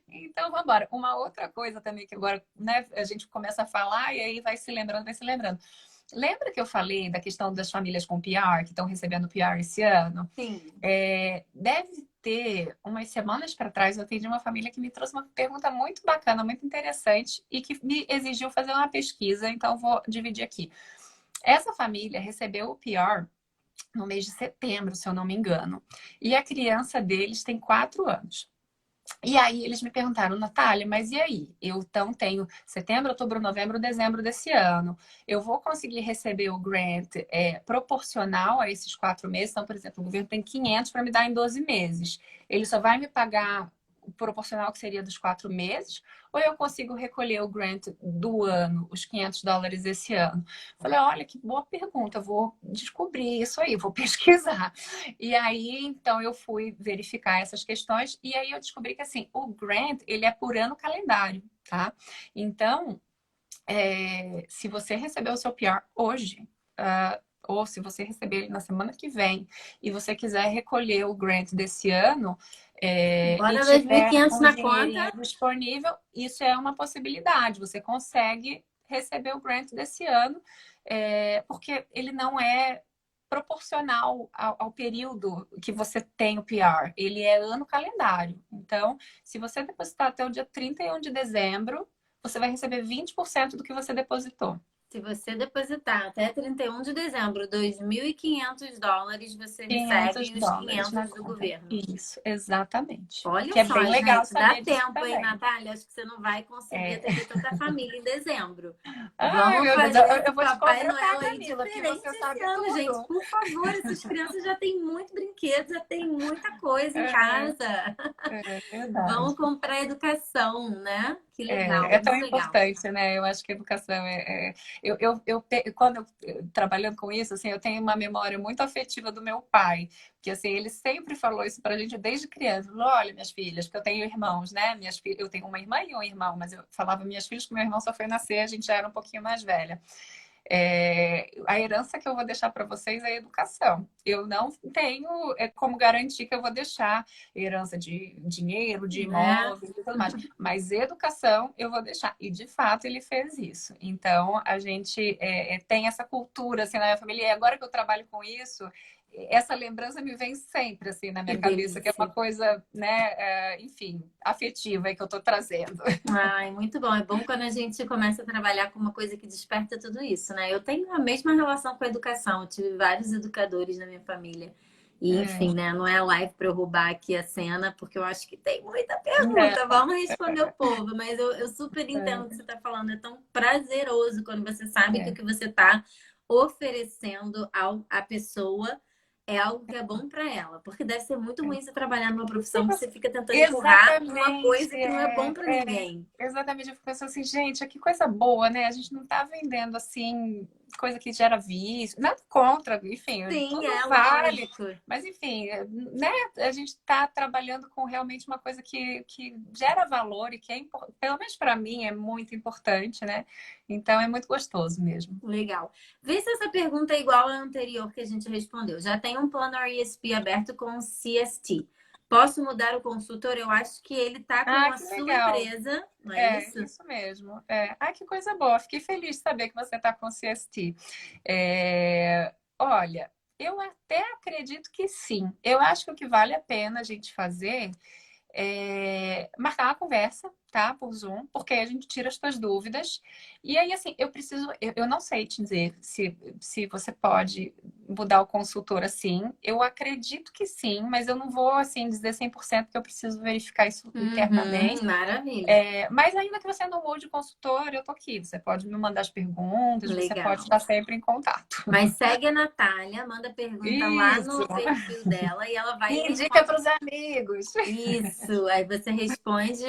Então, vamos embora. Uma outra coisa também que agora, né, a gente começa a falar e aí vai se lembrando, vai se lembrando. Lembra que eu falei da questão das famílias com PR, que estão recebendo PR esse ano? Sim. Deve ter, umas semanas para trás, eu atendi uma família que me trouxe uma pergunta muito bacana, muito interessante e que me exigiu fazer uma pesquisa, então vou dividir aqui. Essa família recebeu o PR no mês de setembro, se eu não me engano, e a criança deles tem 4 anos. E aí eles me perguntaram, Natália, mas e aí? Eu então tenho setembro, outubro, novembro, dezembro desse ano. Eu vou conseguir receber o grant proporcional a esses 4 meses? Então, por exemplo, o governo tem 500 para me dar em 12 meses. Ele só vai me pagar o proporcional que seria dos 4 meses? Ou eu consigo recolher o grant do ano, os $500 esse ano? Falei, olha, que boa pergunta. Eu vou descobrir isso aí, vou pesquisar. E aí, então, eu fui verificar essas questões e aí eu descobri que, assim, o grant, ele é por ano calendário, tá? Então, se você recebeu o seu PR hoje, ou se você receber ele na semana que vem e você quiser recolher o grant desse ano, e Bora tiver 2.500 um na conta. dinheirinho disponível, isso é uma possibilidade. Você consegue receber o grant desse ano, porque ele não é proporcional ao período que você tem o PR. Ele é ano calendário. Então, se você depositar até o dia 31 de dezembro, você vai receber 20% do que você depositou. Se você depositar até 31 de dezembro, $2.500, você 500 recebe os dólares na 500 do conta. governo. Isso, exatamente. Olha Que é só, bem legal gente, dá saber disso tempo, hein, também. Natália? Acho que você não vai conseguir É. atender tanta família em dezembro. Ai, Vamos meu Deus, fazer eu esse vou te Papai contratar, Noel aí Camila, que diferente você esse sabe ano, gente. tudo. Por favor, essas crianças já têm muito brinquedo, já tem muita coisa em É, casa. é Vão verdade. comprar educação, né? Que legal, É tão muito legal. importante, né? Eu acho que a educação quando trabalhando com isso, assim, eu tenho uma memória muito afetiva do meu pai, que assim, ele sempre falou isso pra gente desde criança. Falou, olha, minhas filhas, porque eu tenho irmãos, né? Minhas filhas, eu tenho uma irmã e um irmão, mas eu falava minhas filhas que meu irmão só foi nascer, a gente já era um pouquinho mais velha. A herança que eu vou deixar para vocês é a educação. Eu não tenho como garantir que eu vou deixar herança de dinheiro, de Né? imóveis e tudo mais, mas educação eu vou deixar. E de fato ele fez isso. então a gente tem essa cultura assim na minha família. E agora que eu trabalho com isso, essa lembrança me vem sempre assim na Que minha cabeça, que é uma delícia. coisa, né, enfim, afetiva aí que eu estou trazendo. Ai, muito bom. É bom quando a gente começa a trabalhar com uma coisa que desperta tudo isso, né? Eu tenho a mesma relação com a educação. Eu tive vários educadores na minha família. E, É, enfim, né? Não é live para eu roubar aqui a cena, porque eu acho que tem muita não, pergunta. Vamos responder o povo. Mas eu super entendo o que você está falando. É tão prazeroso quando você sabe que o é. que você está oferecendo à pessoa é algo que é bom para ela. Porque deve ser muito ruim você trabalhar numa profissão que você fica tentando empurrar uma Exatamente, coisa que não é bom para ninguém. exatamente. Eu fico pensando assim, gente, que coisa boa, né? A gente não tá vendendo assim coisa que gera vício, nada contra, enfim, Sim, tudo é vale. lógico. Mas enfim, né? A gente está trabalhando com realmente uma coisa que gera valor e que pelo menos para mim é muito importante, né? Então é muito gostoso mesmo. Legal. Vê se essa pergunta é igual à anterior que a gente respondeu. Já tem um plano RESP aberto com o CST. Posso mudar o consultor? Eu acho que ele tá com Ah, a que sua legal. empresa, não é É, isso? isso mesmo. Ah, que coisa boa. Fiquei feliz de saber que você está com CST. Olha, eu até acredito que sim. Eu acho que o que vale a pena a gente fazer marcar uma conversa, tá? Por Zoom, porque aí a gente tira as tuas dúvidas. E aí, assim, eu não sei te dizer se você pode mudar o consultor assim. Eu acredito que sim, mas eu não vou, assim, dizer 100% porque eu preciso verificar isso internamente. Maravilha. Mas ainda que você não mude o consultor, eu tô aqui. Você pode me mandar as perguntas, você pode Legal. estar sempre em contato. Mas segue a Natália, manda pergunta lá Isso! no perfil dela e ela vai E e indica responde. para os amigos. Isso, aí você responde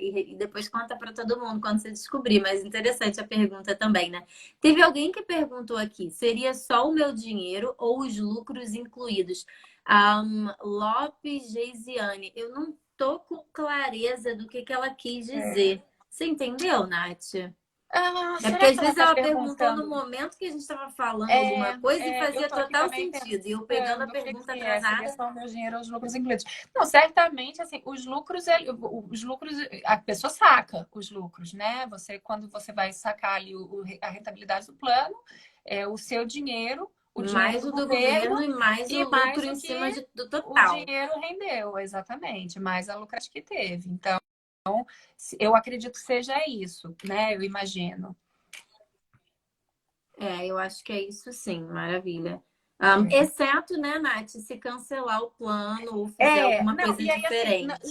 e depois conta para todo mundo quando você descobrir. Mas interessante a pergunta também, né? Teve alguém que perguntou aqui: seria só o meu dinheiro ou os lucros incluídos? Lopes Geisiane, eu não tô com clareza do que ela quis É. dizer. Você entendeu, Nath? É porque Será às que ela vezes está ela perguntou no perguntando? momento que a gente estava falando alguma coisa e Eu fazia tô aqui total também sentido. E eu pegando a pensando o que pergunta que é, seria atrasada. só o meu dinheiro ou os lucros incluídos. Não, certamente, assim, os lucros, a pessoa saca os lucros, né? Quando você vai sacar ali a rentabilidade do plano, é o seu dinheiro, o dinheiro Mais do o do governo governo e mais e o lucro mais em o que cima do o total. dinheiro rendeu, exatamente, mais a lucratividade que teve. Então, eu acredito que seja isso, né? Eu imagino. Eu acho que é isso sim, maravilha. É. Exceto, né, Nath, se cancelar o plano ou fizer alguma Não, coisa diferente.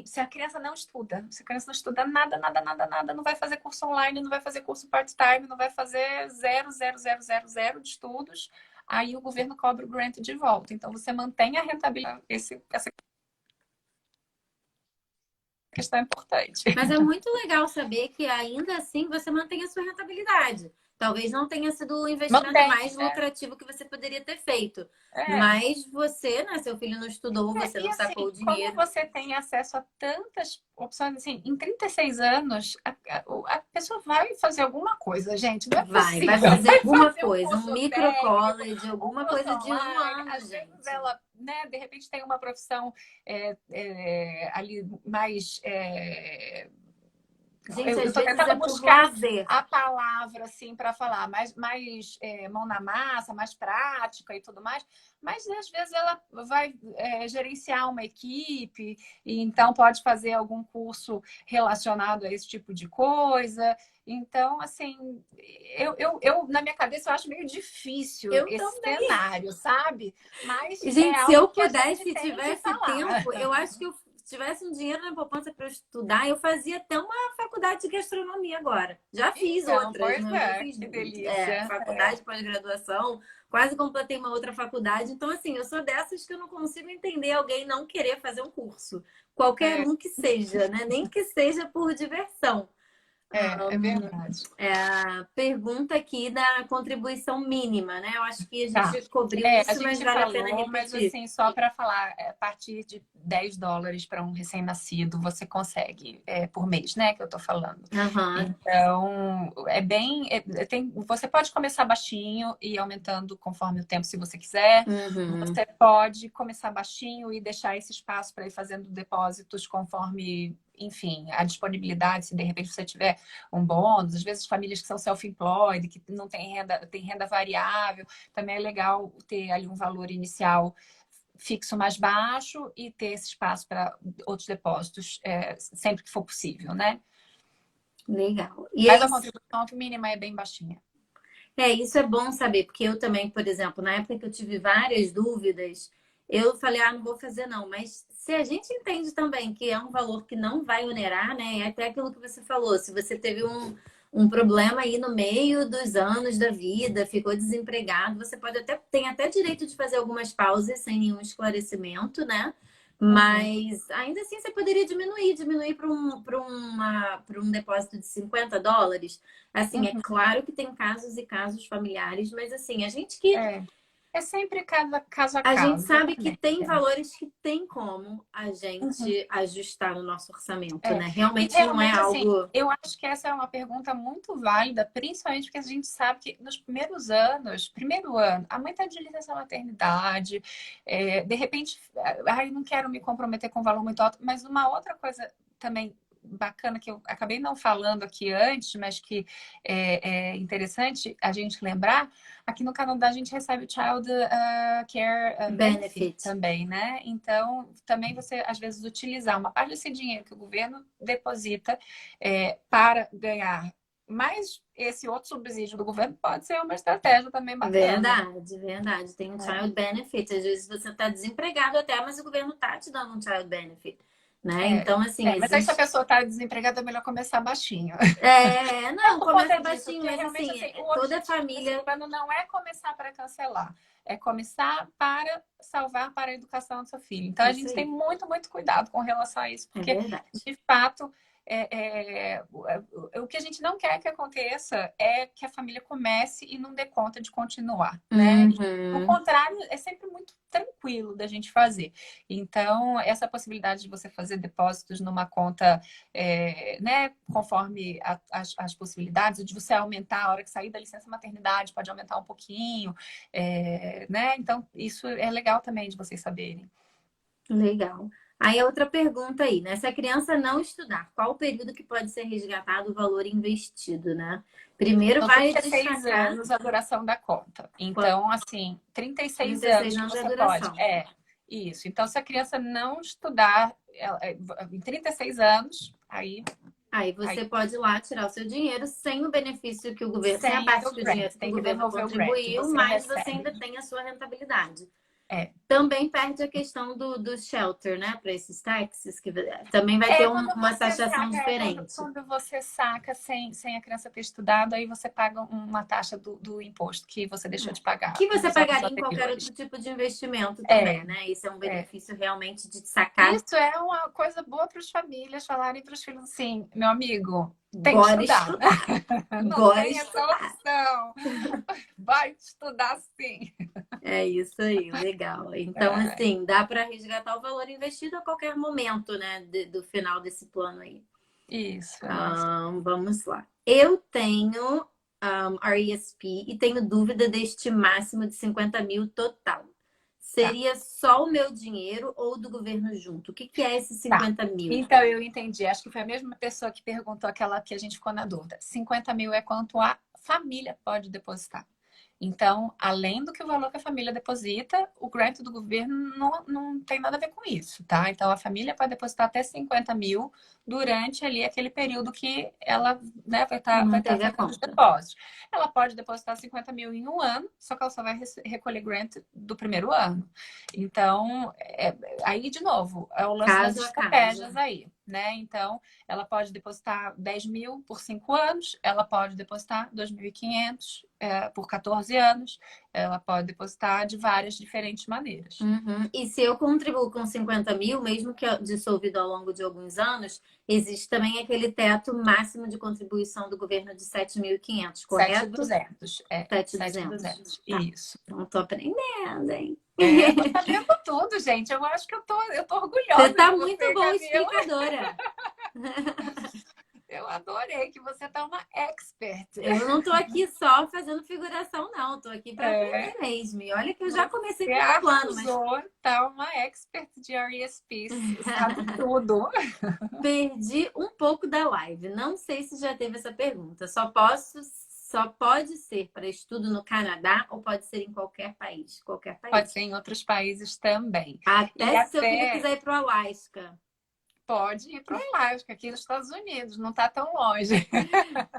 se a criança não estuda, se a criança não estuda nada, nada, nada, nada, não vai fazer curso online, não vai fazer curso part-time, não vai fazer zero, zero, zero, zero, zero de estudos, aí o governo cobra o grant de volta. Então você mantém a rentabilidade, essa questão é importante. Mas é muito legal saber que ainda assim você mantém a sua rentabilidade. Talvez não tenha sido o Não investimento tem, mais né? lucrativo que você poderia ter feito. É. Mas você, né? Seu filho não estudou, você E não sacou assim, o como dinheiro. você tem acesso a tantas opções, assim, em 36 anos, a pessoa vai fazer alguma coisa, gente, não é Vai possível. fazer Vai alguma fazer um coisa, um curso micro técnico, college, um alguma curso coisa de um online, ano, às vezes gente. ela, né, de repente tem uma profissão ali mais Gente, eu às estou vezes é tentando por buscar lazer. a palavra assim para falar mais mão na massa, mais prática e tudo mais, mas às vezes ela vai gerenciar uma equipe e então pode fazer algum curso relacionado a esse tipo de coisa. Então, assim, eu na minha cabeça eu acho meio difícil Eu esse também. cenário, sabe? Mas é Gente, se eu algo que a gente pudesse, tem que tivesse falar. tempo, eu acho que eu se tivesse um dinheiro na poupança para eu estudar, eu fazia até uma faculdade de gastronomia agora. Já fiz Então, outras, pois né? Eu já é, fiz que delícia. faculdade, pós-graduação, quase completei uma outra faculdade. Então, assim, eu sou dessas que eu não consigo entender alguém não querer fazer um curso. Qualquer É, um que seja, né? Nem que seja por diversão. é verdade. A pergunta aqui da contribuição mínima, né? Eu acho que a Tá. gente cobriu A isso, mas gente vale a pena falou, mas repetir. assim, só para falar, a partir de US$ 10 para um recém-nascido, você consegue por mês, né? Que eu tô falando. Aham. Então, é bem. Você pode começar baixinho e ir aumentando conforme o tempo, se você quiser. Uhum. Você pode começar baixinho e deixar esse espaço para ir fazendo depósitos conforme, enfim, a disponibilidade, se de repente você tiver um bônus. Às vezes, famílias que são self-employed, que não tem renda variável, também é legal ter ali um valor inicial fixo mais baixo e ter esse espaço para outros depósitos sempre que for possível, né? Legal. E Mas aí, a contribuição mínima é bem baixinha. isso é bom saber, porque eu também, por exemplo, na época que eu tive várias dúvidas, eu falei, não vou fazer não. Mas se a gente entende também que é um valor que não vai onerar, né? É até aquilo que você falou, se você teve um problema aí no meio dos anos da vida, ficou desempregado, você pode até, tem até direito de fazer algumas pausas sem nenhum esclarecimento, né? Uhum. Mas ainda assim você poderia diminuir para um depósito de US$ 50. Assim, é Uhum. claro que tem casos e casos familiares, mas assim, É sempre cada caso a a gente caso, sabe que exatamente. tem valores que tem como a Uhum. gente ajustar no nosso orçamento, É. né? E Realmente não é realmente, assim, algo. eu acho que essa é uma pergunta muito válida, principalmente porque a gente sabe que nos primeiros anos, primeiro ano, a mãe está de licença maternidade, de repente, ai, não quero me comprometer com um valor muito alto, mas uma outra coisa também bacana que eu acabei não falando aqui antes, mas que é interessante a gente lembrar, aqui no Canadá a gente recebe o Child Care Benefit Benefit. também, né? Então, também você às vezes utilizar uma parte desse dinheiro que o governo deposita para ganhar mais esse outro subsídio do governo pode ser uma estratégia também bacana. Verdade, verdade. Tem um Né? child benefit. Às vezes você está desempregado até, mas o governo tá te dando um child benefit, né? Então, assim, Mas aí se a existe. pessoa está desempregada, é melhor começar baixinho. É Não, por conta começa disso, baixinho, porque mas realmente assim, assim, o toda objetivo desse família. plano não é começar para cancelar, é começar para salvar para a educação do seu filho. Então a Isso gente tem aí, muito, muito cuidado com relação a isso, é porque verdade. de fato o que a gente não quer que aconteça é que a família comece e não dê conta de continuar, né? E, o Uhum. contrário é sempre muito tranquilo da gente fazer. Então, essa possibilidade de você fazer depósitos numa conta né, conforme as possibilidades, de você aumentar a hora que sair da licença maternidade, pode aumentar um pouquinho, né? Então, isso é legal também de vocês saberem. Legal. Aí a outra pergunta aí, né? Se a criança não estudar, qual o período que pode ser resgatado o valor investido, né? Primeiro São vale 36 destacar anos a duração da conta. Então, assim, 36 36 anos que anos é a você pode. duração. Isso. Então, se a criança não estudar em 36 anos, Aí aí você pode ir lá tirar o seu dinheiro sem o benefício que o governo, sem a sem parte o que o grant, dinheiro que o tem que governo devolver o grant, contribuiu, você mas você recebe. ainda tem a sua rentabilidade. É. Também perde a questão do shelter, né? Para esses táxis, que também vai ter É, quando uma você taxação saca, diferente. quando você saca sem a criança ter estudado, aí você paga uma taxa do imposto que você deixou de pagar Que você nos anos pagaria em qualquer outro anteriores. tipo de investimento também, É, né? Isso é um é. benefício realmente de sacar. Isso é uma coisa boa para as famílias falarem para os filhos assim, meu amigo, tem que Bora estudar. estudar, Não bora tem essa estudar. opção. Vai estudar sim. É isso aí, legal. Então, É, assim, dá para resgatar o valor investido a qualquer momento, né? Do final desse plano aí. isso. Vamos lá. Eu tenho RESP e tenho dúvida deste máximo de 50 mil total. Tá. Seria só o meu dinheiro ou do governo junto? O que que é esses Tá. 50 mil? Então, eu entendi. Acho que foi a mesma pessoa que perguntou aquela que a gente ficou na dúvida. 50 mil é quanto a família pode depositar. Então, além do que o valor que a família deposita, o grant do governo não tem nada a ver com isso, tá? Então, a família pode depositar até 50 mil durante ali aquele período que ela, né, vai estar Manteve a fazendo os conta. depósitos. Ela pode depositar 50 mil em um ano, só que ela só vai recolher grant do primeiro ano. Então, aí, de novo, é o lance das Caso a caso. estratégias aí, né? Então, ela pode depositar 10 mil por 5 anos, ela pode depositar 2.500 por 14 anos, ela pode depositar de várias diferentes maneiras. Uhum. E se eu contribuo com 50 mil, mesmo que dissolvido ao longo de alguns anos, existe também aquele teto máximo de contribuição do governo de 7.500, correto? 7.200, 7.200. 7.200, Tá. isso. Então, tô aprendendo, hein? Tô sabendo tudo, gente. Eu acho que eu tô Você orgulhosa de tá muito você, boa Camila. explicadora. Eu adorei que você tá uma expert. Eu não tô aqui só fazendo figuração, não. Tô aqui para É, aprender mesmo. E olha que eu já comecei você com o meu plano, mas arrasou, tá uma expert de RESPs, sabe tudo. perdi um pouco da live. Não sei se já teve essa pergunta. Só pode ser para estudo no Canadá ou pode ser em qualquer país? Qualquer Pode país. ser em outros países também. E Até se seu filho até quiser ir para o Alasca. pode ir para o Alasca, aqui nos Estados Unidos, não está tão longe.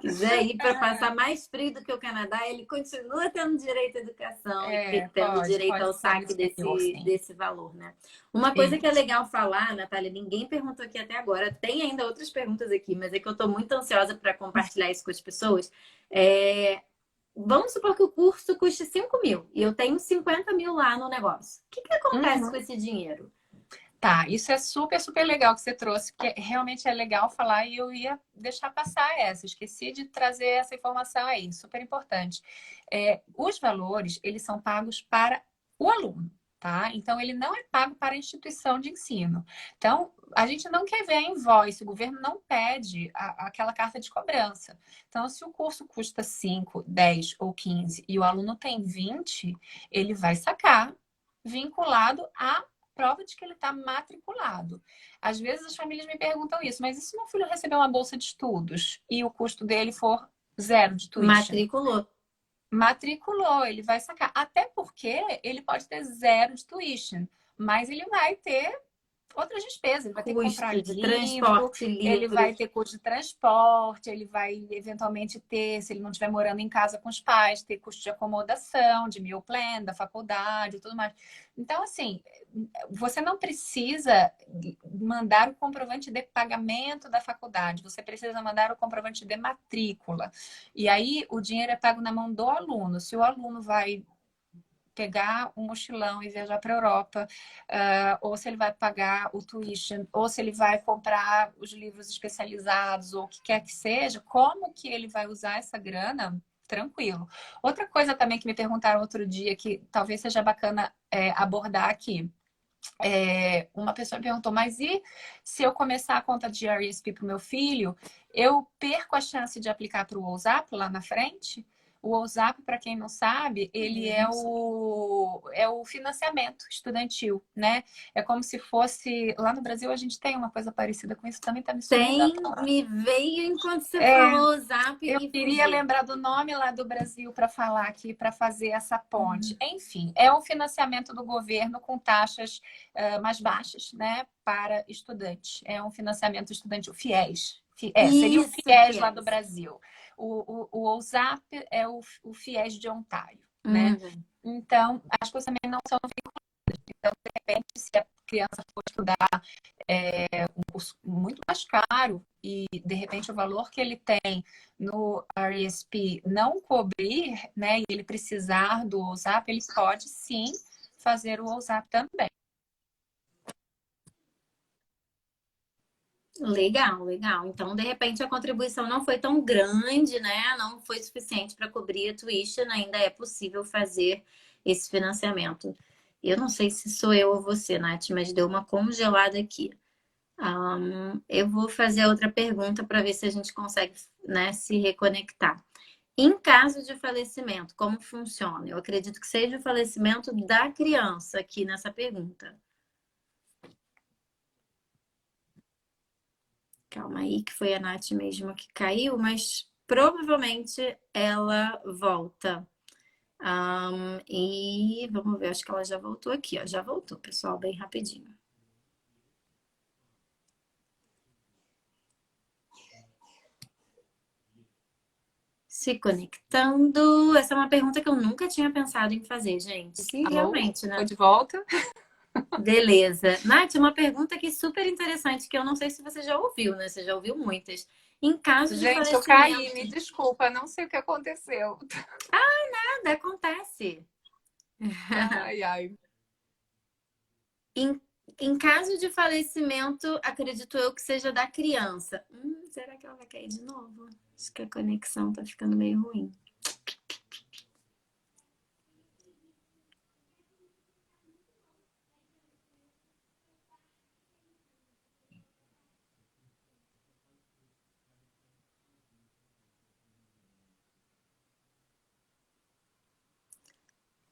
Quiser ir para passar mais frio do que o Canadá, ele continua tendo direito à educação e tendo direito Pode ao ser no saque exterior, sim. desse valor, né? Uma coisa que é Isso. legal falar, Natália, ninguém perguntou aqui até agora, tem ainda outras perguntas aqui, mas é que eu estou muito ansiosa para compartilhar isso com as pessoas. Vamos supor que o curso custe 5 mil e eu tenho 50 mil lá no negócio. O que que acontece com Uhum. esse dinheiro? Tá, isso é super, super legal que você trouxe, porque realmente é legal falar e eu ia deixar passar essa, esqueci de trazer essa informação aí, super importante. Os valores, eles são pagos para o aluno, tá? Então, ele não é pago para a instituição de ensino. Então, a gente não quer ver a invoice, o governo não pede aquela carta de cobrança. Então, se o curso custa 5, 10 ou 15 e o aluno tem 20, ele vai sacar vinculado a prova de que ele está matriculado. Às vezes as famílias me perguntam isso, mas e se meu filho receber uma bolsa de estudos e o custo dele for zero de tuition? Matriculou. Matriculou, ele vai sacar. Até porque ele pode ter zero de tuition, mas ele vai ter outras despesas. Ele vai ter que comprar Custo de livro, transporte, ele livros. vai ter custo de transporte, ele vai eventualmente ter, se ele não estiver morando em casa com os pais, ter custo de acomodação, de meal plan, da faculdade e tudo mais. Então, assim, você não precisa mandar o comprovante de pagamento da faculdade, você precisa mandar o comprovante de matrícula. E aí o dinheiro é pago na mão do aluno. Se o aluno vai pegar um mochilão e viajar para a Europa, ou se ele vai pagar o tuition, ou se ele vai comprar os livros especializados, ou o que quer que seja, como que ele vai usar essa grana? Tranquilo. Outra coisa também que me perguntaram outro dia, que talvez seja bacana abordar aqui. Uma pessoa me perguntou, mas e se eu começar a conta de RESP para o meu filho, eu perco a chance de aplicar para o WhatsApp lá na frente? O WhatsApp, para quem não sabe, ele é o financiamento estudantil, né? É como se fosse... Lá no Brasil a gente tem uma coisa parecida com isso, também está me sumindo a palavra. Me veio enquanto você É, falou o Zap eu e queria fugiu. lembrar do nome lá do Brasil para falar aqui, para fazer essa ponte. Enfim, é um financiamento do governo com taxas mais baixas, né, para estudantes. É um financiamento estudantil, FIES. Seria o Isso, FIES lá do Fies. Brasil. O OSAP é o FIES de Ontário, né? Uhum. Então, as coisas também não são De repente, se a criança for estudar um curso muito mais caro e, de repente, o valor que ele tem no RESP não cobrir, né, e ele precisar do OSAP, ele pode sim fazer o OSAP também. Legal, legal. Então, de repente, a contribuição não foi tão grande, né? Não foi suficiente para cobrir a tuition, ainda é possível fazer esse financiamento. Eu não sei se sou eu ou você, Nath, mas deu uma congelada aqui. Eu vou fazer outra pergunta para ver se a gente consegue, né, se reconectar. Em caso de falecimento, como funciona? Eu acredito que seja o falecimento da criança aqui nessa pergunta. Calma aí, que foi a Nath mesmo que caiu, mas provavelmente ela volta. E vamos ver, acho que ela já voltou aqui, ó. Já voltou, pessoal, bem rapidinho. Se conectando. Essa é uma pergunta que eu nunca tinha pensado em fazer, gente. Se Alô? realmente, Tô né? de volta. Beleza. Nath, uma pergunta aqui super interessante que eu não sei se você já ouviu, né? Você já ouviu muitas. Em caso de Gente, eu caí, falecimento, me desculpa, não sei o que aconteceu. nada acontece. Ai, ai. Em, em caso de falecimento, acredito eu que seja da criança. Será que ela vai cair de novo? Acho que a conexão tá ficando meio ruim.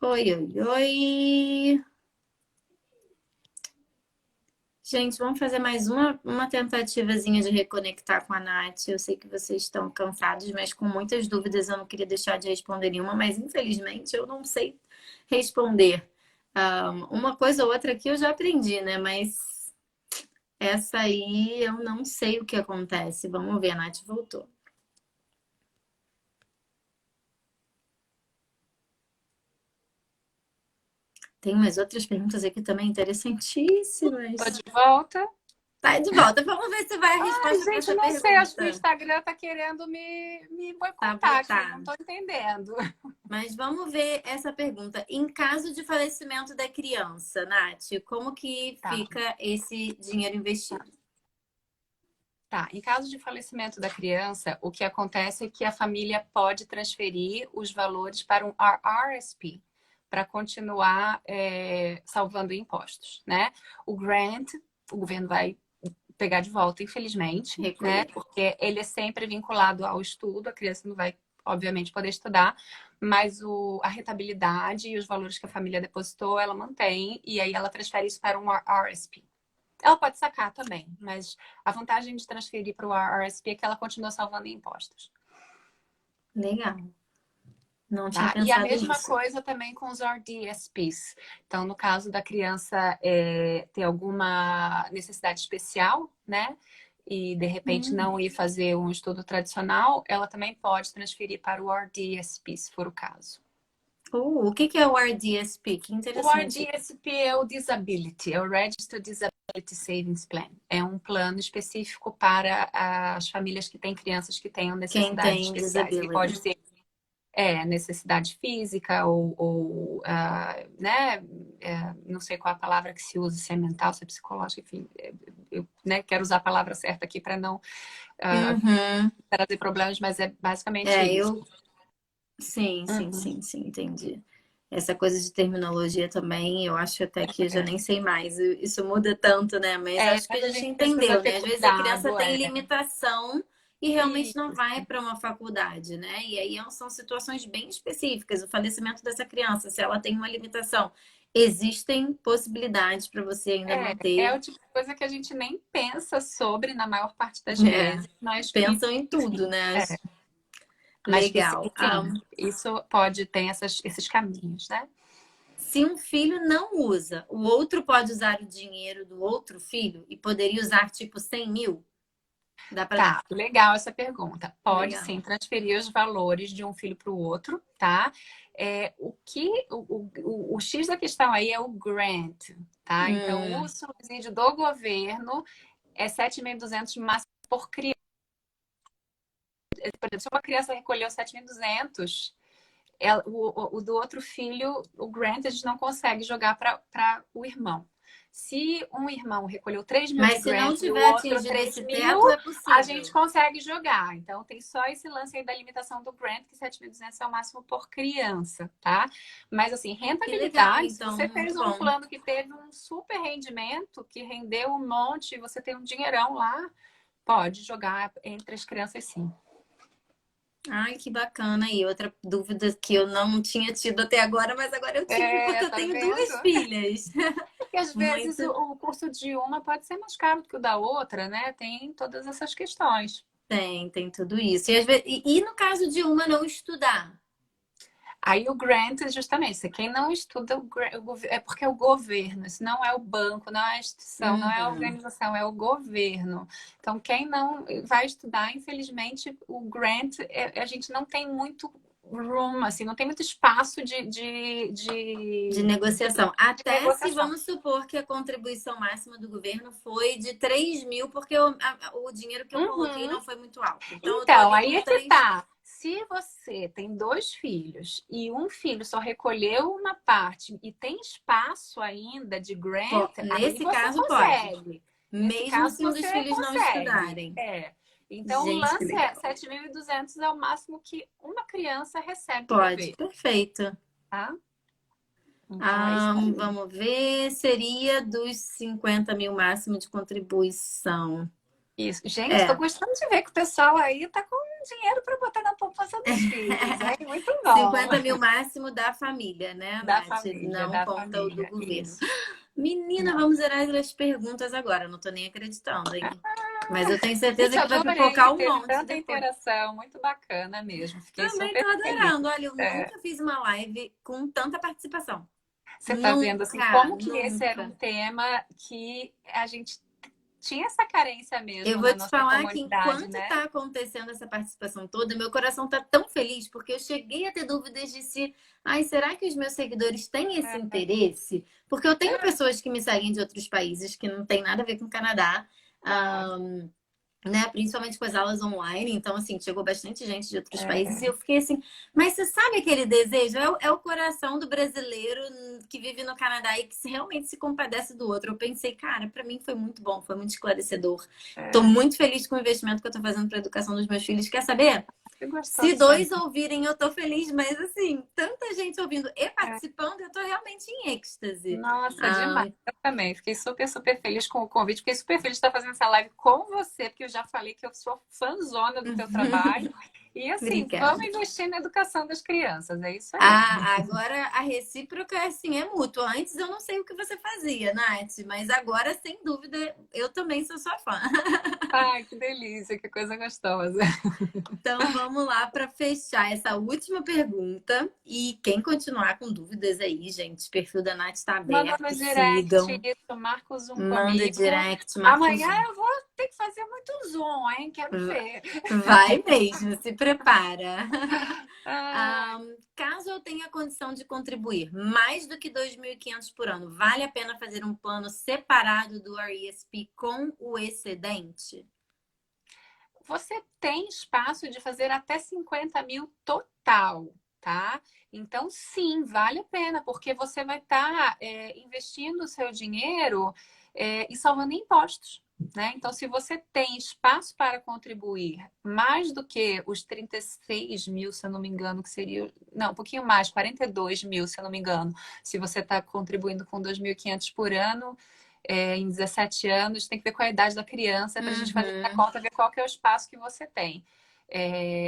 Oi, oi, oi. Gente, vamos fazer mais uma tentativazinha de reconectar com a Nath. Eu sei que vocês estão cansados, mas com muitas dúvidas eu não queria deixar de responder nenhuma, mas infelizmente eu não sei responder. Uma coisa ou outra aqui eu já aprendi, né? Mas essa aí eu não sei o que acontece. Vamos ver, a Nath voltou. Tem umas outras perguntas aqui também interessantíssimas. Tô de volta. Tá de volta. Vamos ver se vai a Ai, resposta para gente, essa não sei, acho que o pergunta. Instagram tá querendo me boicotar aqui, Sabotar. não tô entendendo. Mas vamos ver essa pergunta. Em caso de falecimento da criança, Nath, como que Tá, fica esse dinheiro investido? tá. Em caso de falecimento da criança, o que acontece é que a família pode transferir os valores para um RRSP, para continuar salvando impostos, né? O grant, o governo vai pegar de volta, infelizmente, né? Recolher. Porque ele é sempre vinculado ao estudo, a criança não vai, obviamente, poder estudar, mas a rentabilidade e os valores que a família depositou, ela mantém, e aí ela transfere isso para um RSP. Ela pode sacar também, mas a vantagem de transferir para o RSP é que ela continua salvando impostos. Legal. Não tinha Tá? E a pensado mesma nisso. coisa também com os RDSPs. Então, no caso da criança ter alguma necessidade especial, né? E de repente Hum. não ir fazer um estudo tradicional, ela também pode transferir para o RDSP, se for o caso. O que que é o RDSP? Que O interessante. RDSP é o Disability, é o Registered Disability Savings Plan. É um plano específico para as famílias que têm crianças que tenham Quem necessidades tem especiais. Ele pode disability. ser necessidade física né, não sei qual a palavra que se usa, se é mental, se é psicológica, enfim, eu né, quero usar a palavra certa aqui para não Uhum. trazer problemas, mas é basicamente É, isso. eu. Sim, sim, Uhum. sim, sim, entendi. Essa coisa de terminologia também, eu acho até que eu já nem sei mais. Isso muda tanto, né? Mas acho que Mas a a gente gente precisa entendeu, ter né? Às vezes a criança cuidado, tem limitação e realmente não Isso. vai para uma faculdade, né? E aí são situações bem específicas. O falecimento dessa criança, se ela tem uma limitação, existem possibilidades para você ainda É manter. o tipo de coisa que a gente nem pensa sobre na maior parte das É, vezes, mas que, pensam em tudo, enfim, né? mas que Legal. sim, isso pode ter esses caminhos, né? Se um filho não usa, o outro pode usar o dinheiro do outro filho e poderia usar tipo 100 mil? Dá para dar. Tá, legal essa pergunta. Pode Legal. sim transferir os valores de um filho para o outro, tá? O X da questão aí é o grant, tá? Então, o Hum, subsídio do governo é 7.200 máximo por criança. Por exemplo, se uma criança recolheu 7.200, o do outro filho, o grant, a gente não consegue jogar para o irmão. Se um irmão recolheu 3.000 de mas se não grant e o tiver outro atingido três esse mil, teto, é a gente possível. consegue jogar. Então, tem só esse lance aí da limitação do grant, que 7.200 é o máximo por criança, tá? Mas, assim, Que legal, rentabilidade, se então, você muito fez um bom. plano que teve um super rendimento, que rendeu um monte, você tem um dinheirão lá, pode jogar entre as crianças, sim. Ai, que bacana. E outra dúvida que eu não tinha tido até agora, mas agora eu tive, porque eu Tá tenho vendo? duas filhas. Porque às vezes Muito. o curso de uma pode ser mais caro do que o da outra, né? Tem todas essas questões. Tem tudo isso. E no caso de uma não estudar? Aí o grant, justamente, se quem não estuda, é porque é o governo, isso não é o banco, não é a instituição, não é a Uhum. organização, é o governo. Então, quem não vai estudar, infelizmente, o grant, a gente não tem muito room, assim, não tem muito espaço De de negociação. Até se negociação. vamos supor que a contribuição máxima do governo foi de 3.000, porque o dinheiro que eu coloquei Uhum. não foi muito alto. Então eu tô Então, ali aí com é que 3. tá. Se você tem dois filhos e um filho só recolheu uma parte e tem espaço ainda de grant, aí Nesse você caso, pode. consegue. Nesse Mesmo caso, se um dos você filhos não consegue. estudarem. Então, o Gente, que lance é legal. 7.200 é o máximo que uma criança recebe do Pode, governo, perfeito. tá? Então, é isso aí. Vamos ver. Seria dos 50.000 máximo de contribuição. Isso. Gente, estou É. gostando de ver que o pessoal aí tá com dinheiro para botar na poupança dos filhos, hein? Muito bom. 50.000 máximo da família, né, Nath? Não Da conta o do família. governo. Isso. Menina, Não. vamos zerar as perguntas agora. Não tô nem acreditando, hein? Mas eu tenho certeza Gente, que vai pipocar adorei. um Teve monte tanta depois. interação, muito bacana mesmo. Fiquei Também tô super feliz. adorando. Olha, eu É, nunca fiz uma live com tanta participação. você tá vendo assim Nunca, como que esse era um nunca. tema que a gente tinha essa carência Eu mesmo vou na te nossa falar que comunidade, enquanto né? tá acontecendo essa participação toda, meu coração tá tão feliz, porque eu cheguei a ter dúvidas de se, ai, será que os meus seguidores têm esse interesse? Porque eu tenho pessoas que me seguem de outros países que não tem nada a ver com o Canadá. Claro. Né? Principalmente com as aulas online. Então, assim, chegou bastante gente de outros países e É, eu fiquei assim, mas você sabe aquele desejo? É o coração do brasileiro que vive no Canadá e que realmente se compadece do outro. Eu pensei, cara, para mim foi muito bom, foi muito esclarecedor. Tô é, muito feliz com o investimento que eu tô fazendo para educação dos meus filhos. Quer saber? que Se gostoso dois saber. ouvirem, eu tô feliz, mas assim, tanta gente ouvindo e É. participando, eu tô realmente em êxtase. Nossa, Ah, demais. Eu também. Fiquei super, super feliz com o convite. Fiquei super feliz de estar fazendo essa live com você, porque eu já falei que eu sou fãzona do teu trabalho. E assim, vamos obrigada. investir na educação das crianças. É isso aí. Agora a recíproca assim é mútua. Antes eu não sei o que você fazia, Nath, mas agora, sem dúvida, eu também sou sua fã. Ai, que delícia, que coisa gostosa. Então vamos lá para fechar essa última pergunta. E quem continuar com dúvidas aí, gente, o perfil da Nath está Manda no aberto. direct Sigam, isso, marca o Zoom manda comigo. direct, marca o Amanhã Zoom. eu vou ter que fazer muito Zoom, hein? Quero ver. Vai mesmo, se prepara. Ai, Caso eu tenha condição de contribuir mais do que 2.500 por ano, vale a pena fazer um plano separado do RESP com o excedente? você tem espaço de fazer até 50.000 total, tá? Então, sim, vale a pena, porque você vai estar investindo o seu dinheiro e salvando impostos. Né? Então, se você tem espaço para contribuir mais do que os 36.000, se eu não me engano, que seria. Não, um pouquinho mais, 42.000, se eu não me engano. Se você está contribuindo com 2.500 por ano, em 17 anos, tem que ver qual é a idade da criança para a gente fazer a Uhum. conta, ver qual que é o espaço que você tem.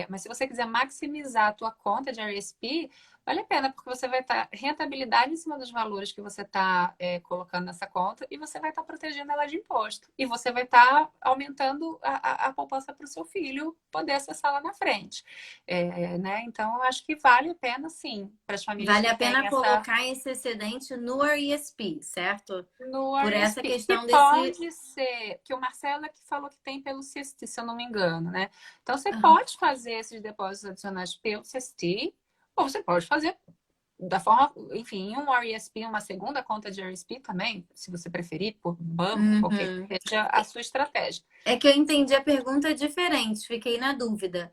Mas se você quiser maximizar a tua conta de RSP, vale a pena, porque você vai estar rentabilidade em cima dos valores que você está colocando nessa conta e você vai estar protegendo ela de imposto. E você vai estar aumentando a poupança para o seu filho poder acessar lá na frente. Né? Então, eu acho que vale a pena, sim, para as famílias Vale que a têm pena essa colocar esse excedente no RESP, certo? no Por essa RSP, que questão desse. pode ser, que o Marcelo é que falou que tem pelo CST, se eu não me engano, né? Então, você Aham. pode fazer esses depósitos adicionais pelo CST, ou você pode fazer da forma, enfim, um RESP, uma segunda conta de RESP também, se você preferir, por banco, qualquer Uhum. que seja a sua estratégia. É que eu entendi a pergunta diferente, fiquei na dúvida.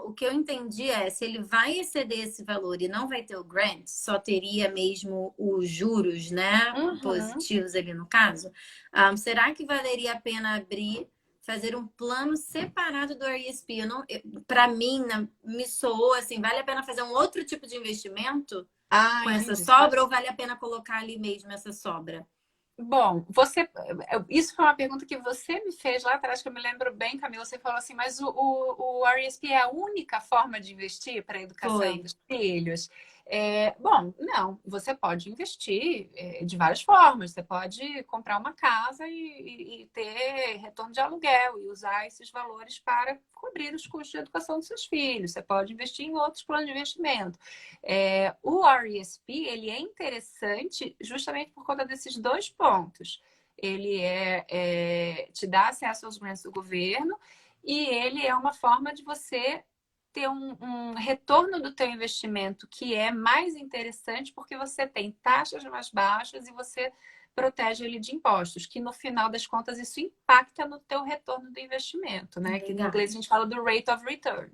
O que eu entendi é, se ele vai exceder esse valor e não vai ter o grant, só teria mesmo os juros, né, Uhum. positivos ali no caso. Será que valeria a pena abrir, fazer um plano separado do RESP? Para mim, me soou assim, vale a pena fazer um outro tipo de investimento Ah, com essa entendi. sobra ou vale a pena colocar ali mesmo essa sobra? Bom, isso foi uma pergunta que você me fez lá atrás, que eu me lembro bem, Camila. Você falou assim, mas o RESP é a única forma de investir para a educação Foi. dos filhos? Bom, não, você pode investir de várias formas. Você pode comprar uma casa e ter retorno de aluguel e usar esses valores para cobrir os custos de educação dos seus filhos. Você pode investir em outros planos de investimento. O RESP, ele é interessante justamente por conta desses dois pontos. Ele te dá acesso aos grants do governo e ele é uma forma de você ter um retorno do teu investimento que é mais interessante porque você tem taxas mais baixas e você protege ele de impostos, que no final das contas isso impacta no teu retorno do investimento, né? Que em Legal. inglês a gente fala do rate of return.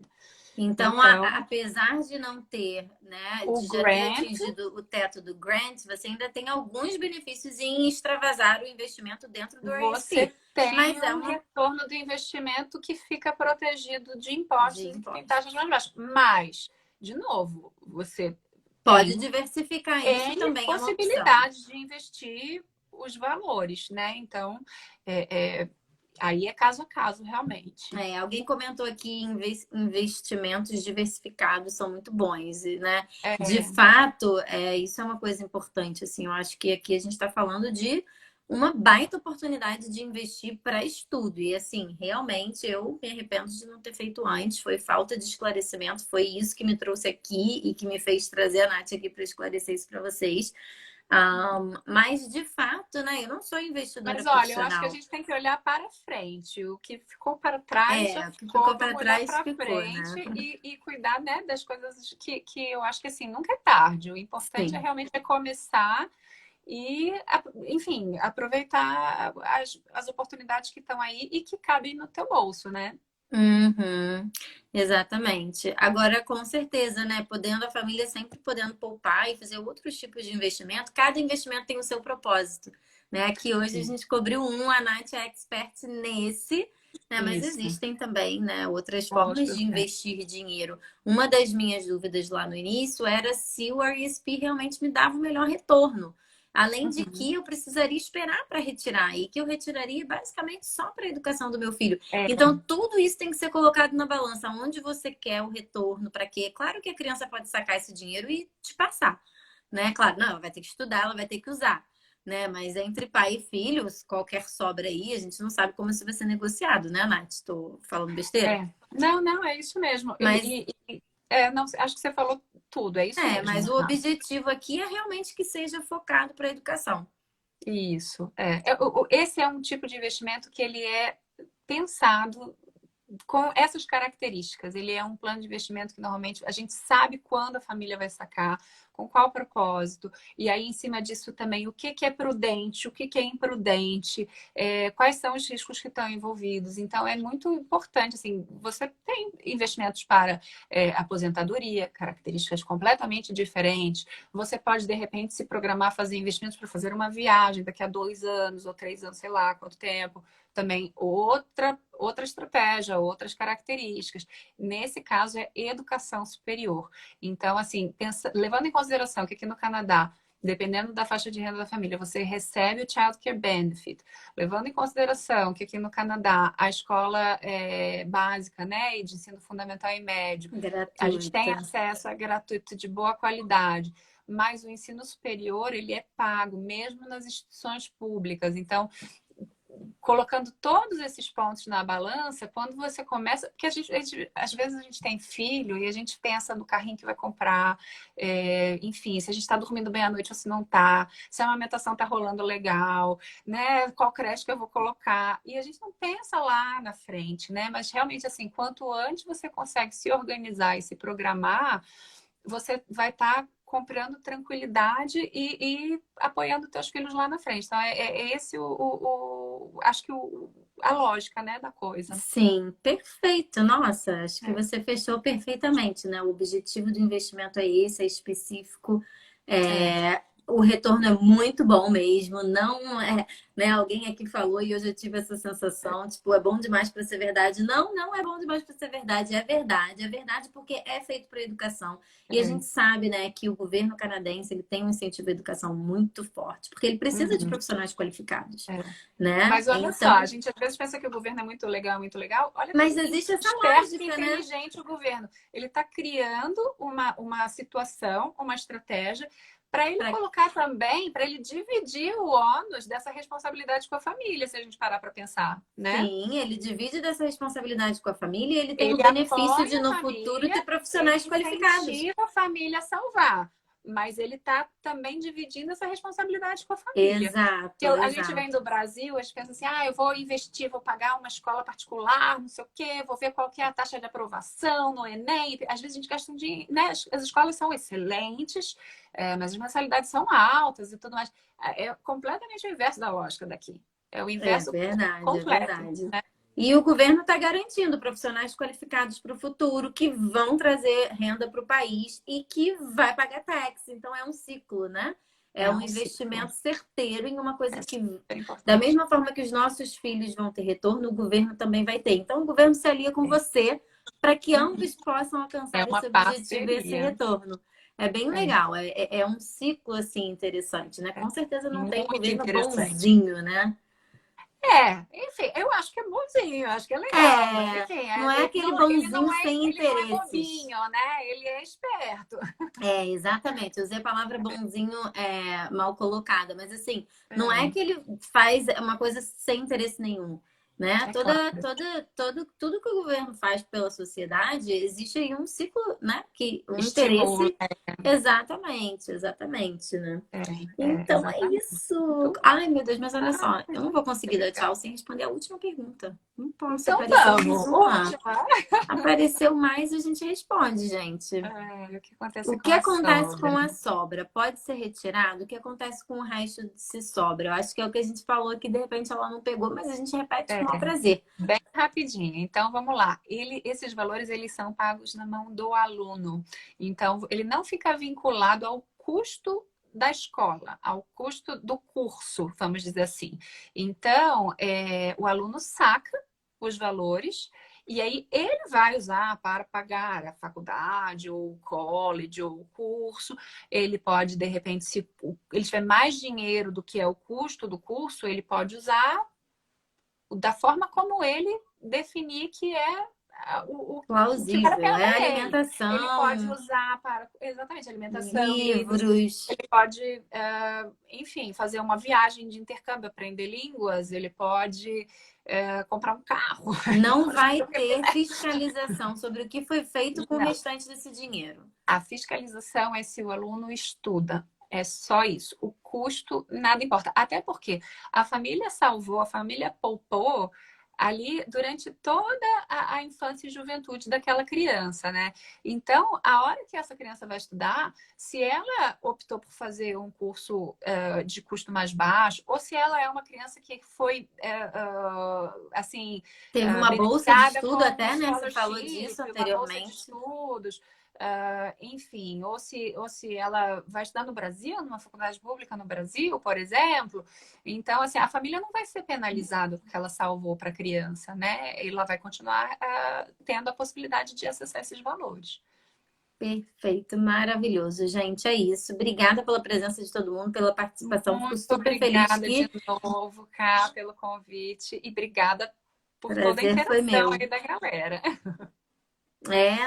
Então, Então, apesar de não ter, né, o de já ter grant atingido o teto do grant, você ainda tem alguns benefícios em extravasar o investimento dentro do você RSP. tem Mas é um uma retorno do investimento que fica protegido de de impostos e que tem taxas imposto. mais baixas. Mas, de novo, você Pode tem diversificar isso N também é uma opção. possibilidades de investir os valores, né? Então, aí é caso a caso, realmente. Alguém comentou aqui investimentos diversificados são muito bons, né? De É, fato, isso é uma coisa importante, assim, eu acho que aqui a gente está falando de uma baita oportunidade de investir para estudo. E assim, realmente eu me arrependo de não ter feito antes, foi falta de esclarecimento, foi isso que me trouxe aqui e que me fez trazer a Nath aqui para esclarecer isso para vocês. Mas de fato, né? Eu não sou investidora mas olha, eu acho que a profissional. gente tem que olhar para frente. O que ficou para trás já O que ficou. ficou para Vamos olhar trás para ficou, frente né? e cuidar, né, das coisas que eu acho que assim nunca é tarde. O importante é Sim. realmente começar e, enfim, aproveitar as oportunidades que estão aí e que cabem no teu bolso, né? Uhum, exatamente. Agora, com certeza, né? Podendo a família sempre podendo poupar e fazer outros tipos de investimento, cada investimento tem o seu propósito, né? Aqui hoje a Sim. gente cobriu a Nath é expert nesse, né? Mas Isso. existem também, né, outras formas Outros, de investir dinheiro. Uma das minhas dúvidas lá no início era se o RESP realmente me dava o melhor retorno. Além de Uhum. que eu precisaria esperar para retirar, e que eu retiraria basicamente só para a educação do meu filho. É, Então, tudo isso tem que ser colocado na balança. Onde você quer o retorno, para quê? Claro que a criança pode sacar esse dinheiro e te passar, né? Claro, não, ela vai ter que estudar, ela vai ter que usar, né? Mas entre pai e filhos, qualquer sobra aí, a gente não sabe como isso vai ser negociado, né, Nath? Estou falando besteira? Não, não, é isso mesmo. Mas Não, acho que você falou tudo, é isso mas mesmo. o objetivo aqui é realmente que seja focado para a educação. Isso. Esse é um tipo de investimento que ele é pensado com essas características. Ele é um plano de investimento que normalmente a gente sabe quando a família vai sacar, com qual propósito, e aí em cima disso também o que é prudente, o que é imprudente, quais são os riscos que estão envolvidos. Então é muito importante, assim, você tem investimentos para aposentadoria, características completamente diferentes. Você pode, de repente, se programar fazer investimentos para fazer uma viagem daqui a 2 anos ou 3 anos, sei lá quanto tempo. Também outra estratégia, outras características. Nesse caso, é educação superior. Então, assim, levando em consideração que aqui no Canadá dependendo da faixa de renda da família, você recebe o Child Care Benefit, levando em consideração que aqui no Canadá a escola básica, né, e de ensino fundamental e médio, a gente tem Gratuita. acesso a gratuito de boa qualidade, mas o ensino superior ele é pago, mesmo nas instituições públicas. Então, colocando todos esses pontos na balança, quando você começa. Porque às vezes a gente tem filho e a gente pensa no carrinho que vai comprar, enfim, se a gente está dormindo bem à noite ou se não está, se a amamentação está rolando legal, né? Qual creche que eu vou colocar. E a gente não pensa lá na frente, né? Mas realmente, assim, quanto antes você consegue se organizar e se programar, você vai estar comprando tranquilidade e apoiando teus filhos lá na frente. Então, é esse acho que a lógica, né, da coisa. Sim, perfeito. Nossa, acho que É, você fechou perfeitamente, né? O objetivo do investimento é esse, é específico. é, O retorno é muito bom mesmo. Não é, né? Alguém aqui falou e hoje eu tive essa sensação, tipo, é bom demais para ser verdade. Não, não é bom demais para ser verdade. É verdade porque é feito para educação. E a é. gente sabe, né, que o governo canadense ele tem um incentivo à educação muito forte, porque ele precisa de Uhum, profissionais qualificados, é. né? Mas olha só, a Então, gente às vezes pensa que o governo é muito legal, muito legal. Olha mas que existe essa esperto e lógica, né? inteligente o governo. Ele está criando uma situação, uma estratégia para ele Pra... colocar também, para ele dividir o ônus dessa responsabilidade com a família, se a gente parar para pensar, né? Sim, ele divide dessa responsabilidade com a família e ele tem o Ele benefício de, apoia a no futuro, família, ter ele profissionais qualificados. incentiva a família a salvar, mas ele está também dividindo essa responsabilidade com a família. Exato, A gente vem do exato. Brasil, a gente pensa assim, eu vou investir, vou pagar uma escola particular, não sei o quê, vou ver qual que é a taxa de aprovação no Enem. Às vezes a gente gasta um dinheiro, né? As escolas são excelentes, mas as mensalidades são altas e tudo mais. É completamente o inverso da lógica daqui. É o É inverso verdade, é completo, verdade. né? E o governo está garantindo profissionais qualificados para o futuro, que vão trazer renda para o país e que vai pagar tax. Então é um ciclo, né? É É um um ciclo. investimento certeiro em uma coisa É que, super da importante. mesma forma que os nossos filhos vão ter retorno, o governo também vai ter. Então o governo se alia com você para que Uhum. ambos possam É alcançar uma esse objetivo e esse parceria. retorno. É bem É, legal, é um ciclo assim interessante, né? é Com certeza não tem muito governo interessante. bonzinho, né? Enfim, eu acho que é bonzinho, eu acho que é legal, mas É, enfim, não é aquele bonzinho sem ele não é interesses. bobinho, né? Ele é esperto. É, exatamente. Eu usei a palavra bonzinho mal colocada, mas assim, não é É, que ele faz uma coisa sem interesse nenhum, né? é claro. Tudo que o governo faz pela sociedade, existe aí um ciclo, né? Que um Estimula. interesse. Exatamente, exatamente, né? Então é Exatamente. isso. Muito bom. Ai, meu Deus, mas olha Ah, só, eu não vou conseguir dar legal. tchau sem responder a última pergunta. Não posso, Então apareceu mais vamos. uma. Última. Apareceu mais, a gente responde, gente. O que acontece O com que a acontece sobra? com a sobra? Pode ser retirado? O que acontece com o resto de se sobra? Eu acho que é o que a gente falou aqui, de repente ela não pegou, mas a gente repete com o maior É, prazer. bem rapidinho. Então, vamos lá. Esses valores eles são pagos na mão do aluno. Então, ele não fica vinculado ao custo da escola, ao custo do curso, vamos dizer assim. Então, o aluno saca os valores e aí ele vai usar para pagar a faculdade, ou o college, ou o curso. Ele pode, de repente, se ele tiver mais dinheiro do que é o custo do curso, ele pode usar da forma como ele definir que é o que vale a Plausível. pena É para ele. Ele pode alimentação, usar para, exatamente, alimentação, livros. livros. Ele pode, enfim, fazer uma viagem de intercâmbio, aprender línguas. Ele pode comprar um carro. Ele Não pode vai fazer o que ele ter quiser. fiscalização sobre o que foi feito com o Não. restante desse dinheiro. A fiscalização é se o aluno estuda. É só isso. O custo nada importa. Até porque a família salvou, a família poupou ali durante toda a infância e juventude daquela criança, né? Então, a hora que essa criança vai estudar, se ela optou por fazer um curso de custo mais baixo, ou se ela é uma criança que foi assim Teve uma bolsa de beneficiada estudo com um até, né? Você falou scholarship, disso uma bolsa de anteriormente. estudos, enfim, ou se ela vai estudar no Brasil, numa faculdade pública no Brasil, por exemplo, então assim, a família não vai ser penalizada porque ela salvou para a criança, né? Ela vai continuar tendo a possibilidade de acessar esses valores. Perfeito, maravilhoso, gente. É isso. Obrigada pela presença de todo mundo, pela participação. Fico Muito super feliz obrigada de que novo, Cá, pelo convite e obrigada por toda a prazer foi interação meu. aí da galera.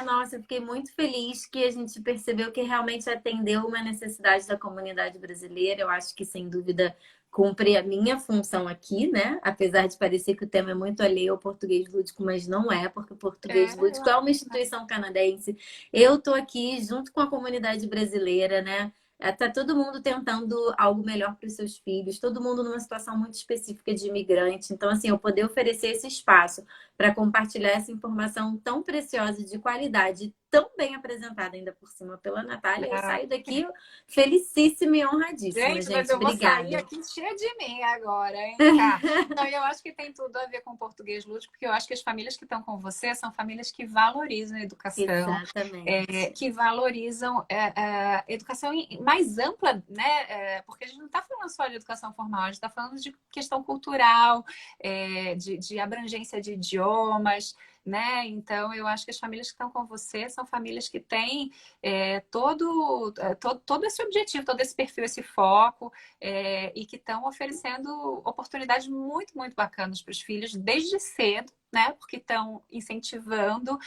Nossa, eu fiquei muito feliz que a gente percebeu que realmente atendeu uma necessidade da comunidade brasileira. Eu acho que, sem dúvida, cumpre a minha função aqui, né? Apesar de parecer que o tema é muito alheio ao português lúdico, mas não é, porque o português É, eu lúdico é acho uma que não. instituição canadense. Eu tô aqui junto com a comunidade brasileira, né? Tá todo mundo tentando algo melhor para os seus filhos, todo mundo numa situação muito específica de imigrante. Então, assim, eu poder oferecer esse espaço para compartilhar essa informação tão preciosa e de qualidade, tão bem apresentada ainda por cima pela Natália. Eu Ah, saio daqui felicíssima e honradíssima, gente, mas gente. eu vou sair Obrigada. aqui cheia de mim agora, hein, Cá? Não, eu acho que tem tudo a ver com o português lúdico, porque eu acho que as famílias que estão com você são famílias que valorizam a educação, Exatamente. que valorizam a educação mais ampla, né? Porque a gente não está falando só de educação formal, a gente está falando de questão cultural, de abrangência de idiomas, né? Então, eu acho que as famílias que estão com você são famílias que têm todo esse objetivo, todo esse perfil, esse foco, e que estão oferecendo oportunidades muito, muito bacanas para os filhos desde cedo, né? Porque estão incentivando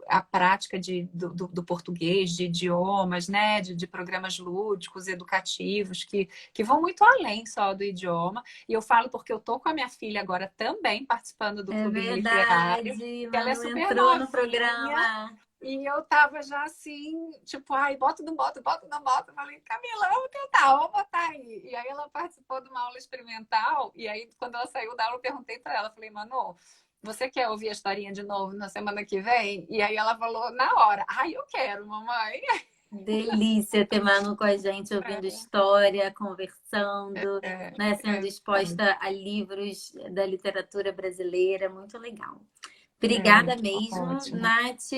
a prática do português, de idiomas, né? De programas lúdicos, educativos, que vão muito além só do idioma. E eu falo porque eu tô com a minha filha agora também participando do É clube literário. verdade, Ela é Manu super entrou no novinha. programa. E eu tava já assim, tipo, ai, bota, não bota, bota, não bota. Eu falei, Camila, vamos tentar, vamos botar aí. E aí ela participou de uma aula experimental, e aí quando ela saiu da aula, eu perguntei pra ela, falei, Manu, você quer ouvir a historinha de novo na semana que vem? E aí ela falou na hora, ai, eu quero, mamãe. Delícia ter Manu com a gente, ouvindo história, conversando, né, sendo exposta a livros da literatura brasileira. Muito legal. Obrigada mesmo, Ótimo. Nath.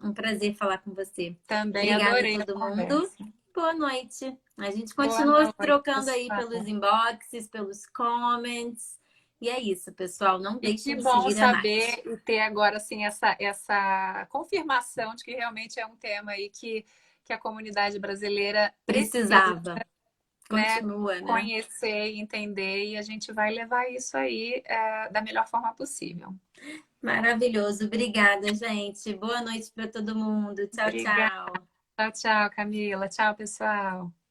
Um prazer falar com você. Também Obrigada a adorei a todo mundo. conversa. Boa noite. A gente Boa continua noite, trocando aí pelos pessoal. inboxes, pelos comments. E é isso, pessoal. Não E deixem que de bom seguir a Nath. saber e ter agora assim essa confirmação de que realmente é um tema aí que a comunidade brasileira precisa, Precisava. né, Continua, né? conhecer e entender, e a gente vai levar isso aí da melhor forma possível. Maravilhoso. Obrigada, gente. Boa noite para todo mundo. Tchau, Obrigada. tchau. Tchau, tchau, Camila. Tchau, pessoal.